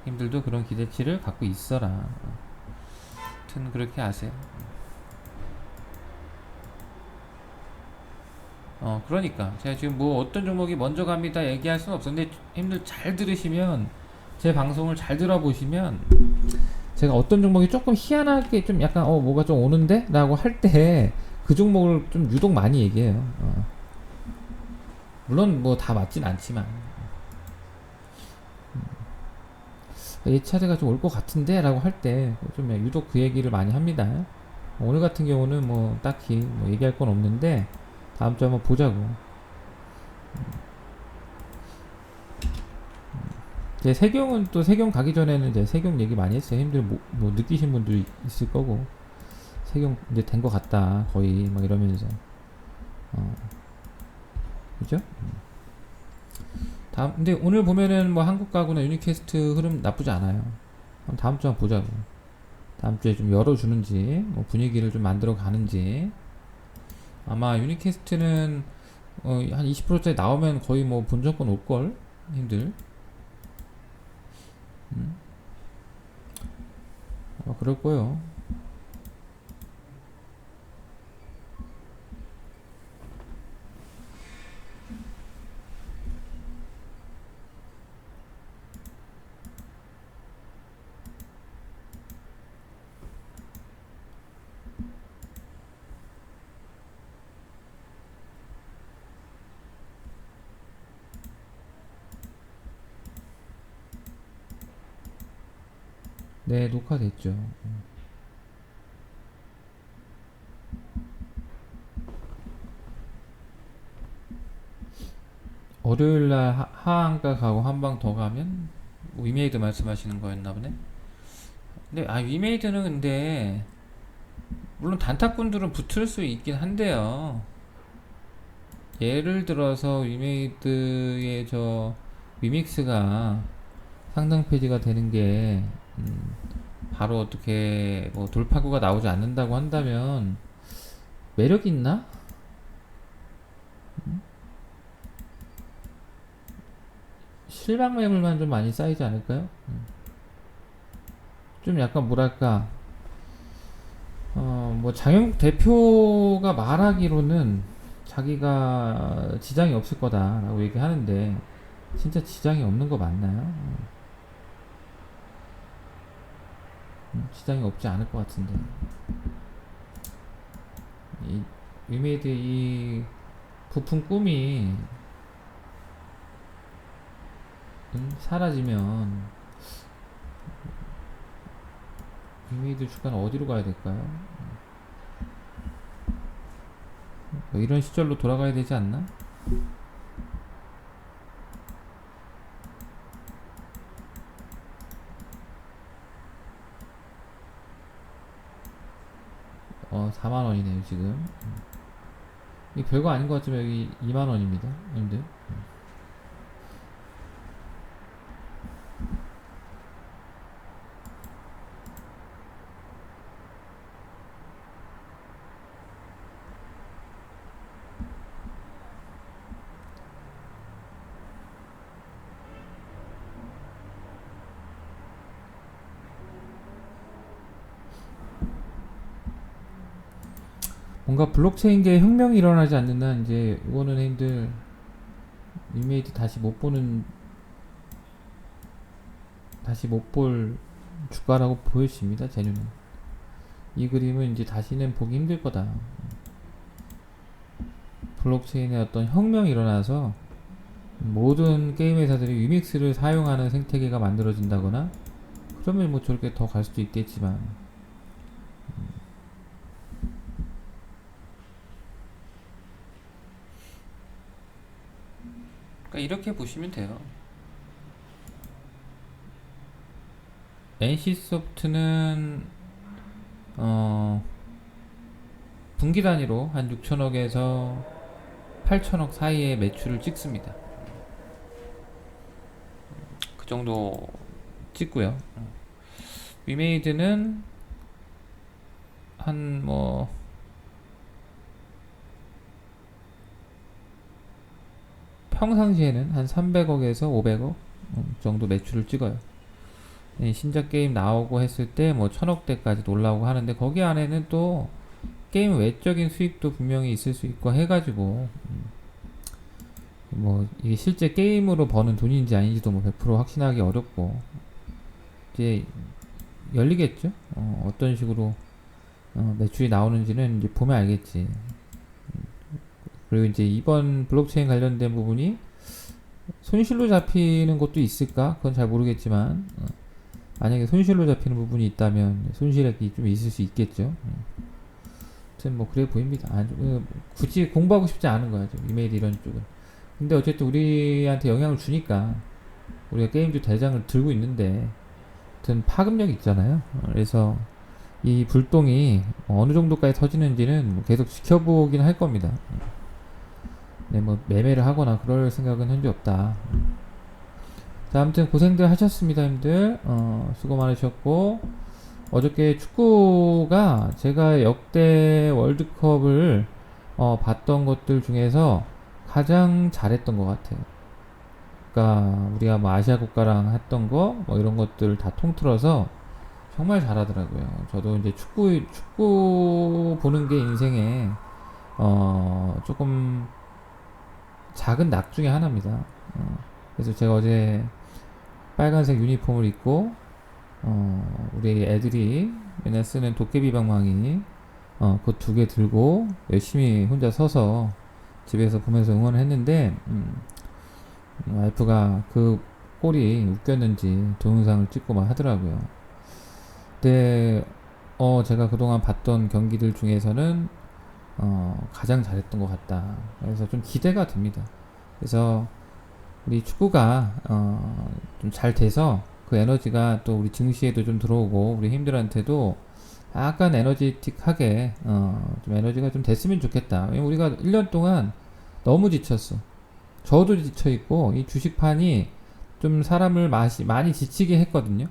힘들도 그런 기대치를 갖고 있어라. 하여튼 그렇게 아세요. 그러니까 제가 지금 뭐 어떤 종목이 먼저 갑니다 얘기할 수는 없었는데 힘들 잘 들으시면 제 방송을 잘 들어보시면 제가 어떤 종목이 조금 희한하게 좀 약간 뭐가 좀 오는데? 라고 할 때 그 종목을 좀 유독 많이 얘기해요. 물론 뭐 다 맞진 않지만 예차례가 좀 올 것 같은데? 라고 할 때 좀 유독 그 얘기를 많이 합니다. 오늘 같은 경우는 뭐 딱히 뭐 얘기할 건 없는데 다음 주 한번 보자고. 제 세경은 또 세경 가기 전에는 이제 세경 얘기 많이 했어요. 힘들 뭐 느끼신 분도 있을 거고 세경 이제 된 것 같다 거의 막 이러면서 그죠? 다음 근데 오늘 보면은 뭐 한국 가구나 유니캐스트 흐름 나쁘지 않아요. 다음 주 한번 보자고. 다음 주에 좀 열어주는지 뭐 분위기를 좀 만들어 가는지 아마 유니캐스트는 한 20%짜리 나오면 거의 뭐 본전권 올걸 힘들 아마 그럴 거예요. 네, 녹화됐죠. 월요일날 하한가 가고 한 방 더 가면 위메이드 말씀하시는 거였나 보네. 근데 위메이드는 근데 물론 단타꾼들은 붙을 수 있긴 한데요. 예를 들어서 위메이드의 저 위믹스가 상당 페이지가 되는 게 바로 어떻게 뭐 돌파구가 나오지 않는다고 한다면 매력 있나? 실망 매물만 좀 많이 쌓이지 않을까요? 좀 약간 뭐랄까 뭐 장영국 대표가 말하기로는 자기가 지장이 없을 거다라고 얘기하는데 진짜 지장이 없는 거 맞나요? 지장이 없지 않을 것 같은데 이 위메이드 이 부품 꿈이 사라지면 위메이드 주가는 어디로 가야 될까요? 뭐 이런 시절로 돌아가야 되지 않나? 4만원이네요 지금. 이 별거 아닌 것 같지만 여기 2만원입니다 근데 뭔가 블록체인계에 혁명이 일어나지 않는 한 이제 이거는 형들 위메이드 다시 못 볼 주가라고 보여집니다 제 눈은. 이 그림은 이제 다시는 보기 힘들 거다. 블록체인에 어떤 혁명이 일어나서 모든 게임 회사들이 위믹스를 사용하는 생태계가 만들어진다거나 그러면 뭐 저렇게 더 갈 수도 있겠지만 그러니까 이렇게 보시면 돼요. NC소프트는 분기 단위로 한 6천억에서 8천억 사이의 매출을 찍습니다. 그 정도 찍고요. 위메이드는 한 뭐 평상시에는 한 300억에서 500억 정도 매출을 찍어요. 신작 게임 나오고 했을 때 뭐 1000억대까지 올라오고 하는데 거기 안에는 또 게임 외적인 수익도 분명히 있을 수 있고 해가지고 뭐 이게 실제 게임으로 버는 돈인지 아닌지도 뭐 100% 확신하기 어렵고 이제 열리겠죠. 어떤 식으로 매출이 나오는지는 이제 보면 알겠지. 그리고 이제 이번 블록체인 관련된 부분이 손실로 잡히는 것도 있을까? 그건 잘 모르겠지만 만약에 손실로 잡히는 부분이 있다면 손실액이 좀 있을 수 있겠죠. 아무튼 뭐 그래 보입니다. 굳이 공부하고 싶지 않은 거야. 이메일 이런 쪽은. 근데 어쨌든 우리한테 영향을 주니까 우리가 게임주 대장을 들고 있는데 아무튼 파급력 있잖아요. 그래서 이 불똥이 어느 정도까지 터지는지는 뭐 계속 지켜보긴 할 겁니다. 네, 뭐 매매를 하거나 그럴 생각은 현재 없다. 자, 아무튼 고생들 하셨습니다, 형들. 수고 많으셨고 어저께 축구가 제가 역대 월드컵을 봤던 것들 중에서 가장 잘했던 것 같아요. 그러니까 우리가 뭐 아시아 국가랑 했던 거 뭐 이런 것들 다 통틀어서 정말 잘하더라고요. 저도 이제 축구 보는 게 인생에 조금 작은 낙 중에 하나입니다. 그래서 제가 어제 빨간색 유니폼을 입고 우리 애들이 맨날 쓰는 도깨비 방망이 그거 2개 들고 열심히 혼자 서서 집에서 보면서 응원을 했는데 와이프가 그 골이 웃겼는지 동영상을 찍고 막 하더라고요. 근데 제가 그동안 봤던 경기들 중에서는 가장 잘했던 것 같다. 그래서 좀 기대가 됩니다. 그래서 우리 축구가 좀 잘 돼서 그 에너지가 또 우리 증시에도 좀 들어오고 우리 힘들한테도 약간 에너지틱하게 좀 에너지가 좀 됐으면 좋겠다. 왜냐면 우리가 1년 동안 너무 지쳤어. 저도 지쳐있고 이 주식판이 좀 사람을 많이 지치게 했거든요.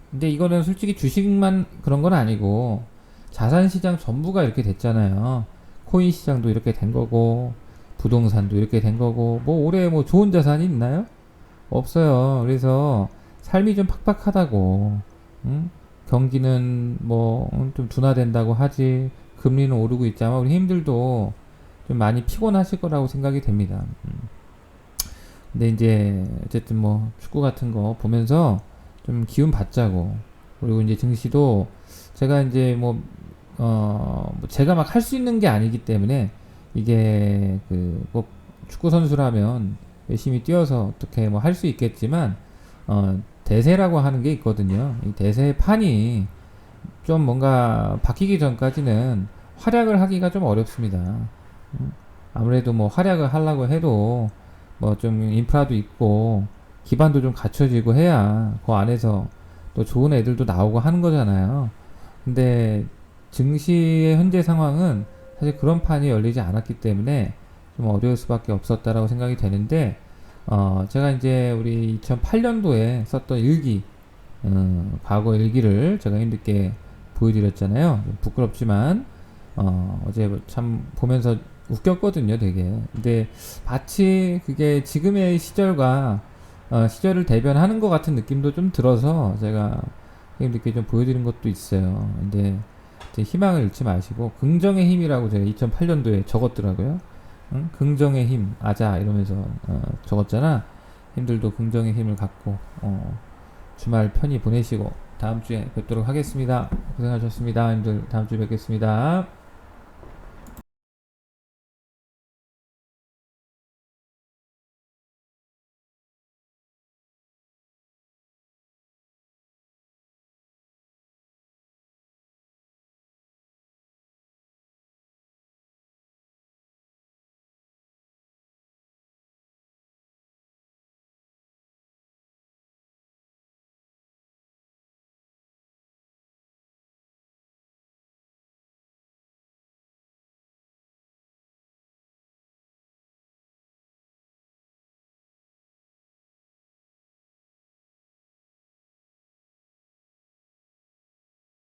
근데 이거는 솔직히 주식만 그런 건 아니고 자산시장 전부가 이렇게 됐잖아요. 코인 시장도 이렇게 된 거고 부동산도 이렇게 된 거고 뭐 올해 뭐 좋은 자산이 있나요? 없어요. 그래서 삶이 좀 팍팍하다고. 경기는 뭐 좀 둔화된다고 하지 금리는 오르고 있지만 우리 힘들도 좀 많이 피곤하실 거라고 생각이 됩니다. 근데 이제 어쨌든 뭐 축구 같은 거 보면서 좀 기운 받자고. 그리고 이제 증시도 제가 이제 뭐 제가 막 할 수 있는 게 아니기 때문에 이게 그 꼭 축구 선수라면 열심히 뛰어서 어떻게 뭐 할 수 있겠지만 대세라고 하는 게 있거든요. 이 대세 판이 좀 뭔가 바뀌기 전까지는 활약을 하기가 좀 어렵습니다. 아무래도 뭐 활약을 하려고 해도 뭐 좀 인프라도 있고 기반도 좀 갖춰지고 해야 그 안에서 또 좋은 애들도 나오고 하는 거잖아요. 근데 증시의 현재 상황은 사실 그런 판이 열리지 않았기 때문에 좀 어려울 수밖에 없었다라고 생각이 되는데 제가 이제 우리 2008년도에 썼던 일기 과거 일기를 제가 힘들게 보여드렸잖아요. 좀 부끄럽지만 어제 참 보면서 웃겼거든요, 되게. 근데 마치 그게 지금의 시절과 시절을 대변하는 것 같은 느낌도 좀 들어서 제가 이렇게 좀 보여드린 것도 있어요. 근데 희망을 잃지 마시고 긍정의 힘이라고 제가 2008년도에 적었더라고요. 응? 긍정의 힘, 아자 이러면서 적었잖아. 힘들도 긍정의 힘을 갖고 주말 편히 보내시고 다음 주에 뵙도록 하겠습니다. 고생하셨습니다. 힘들 다음 주에 뵙겠습니다.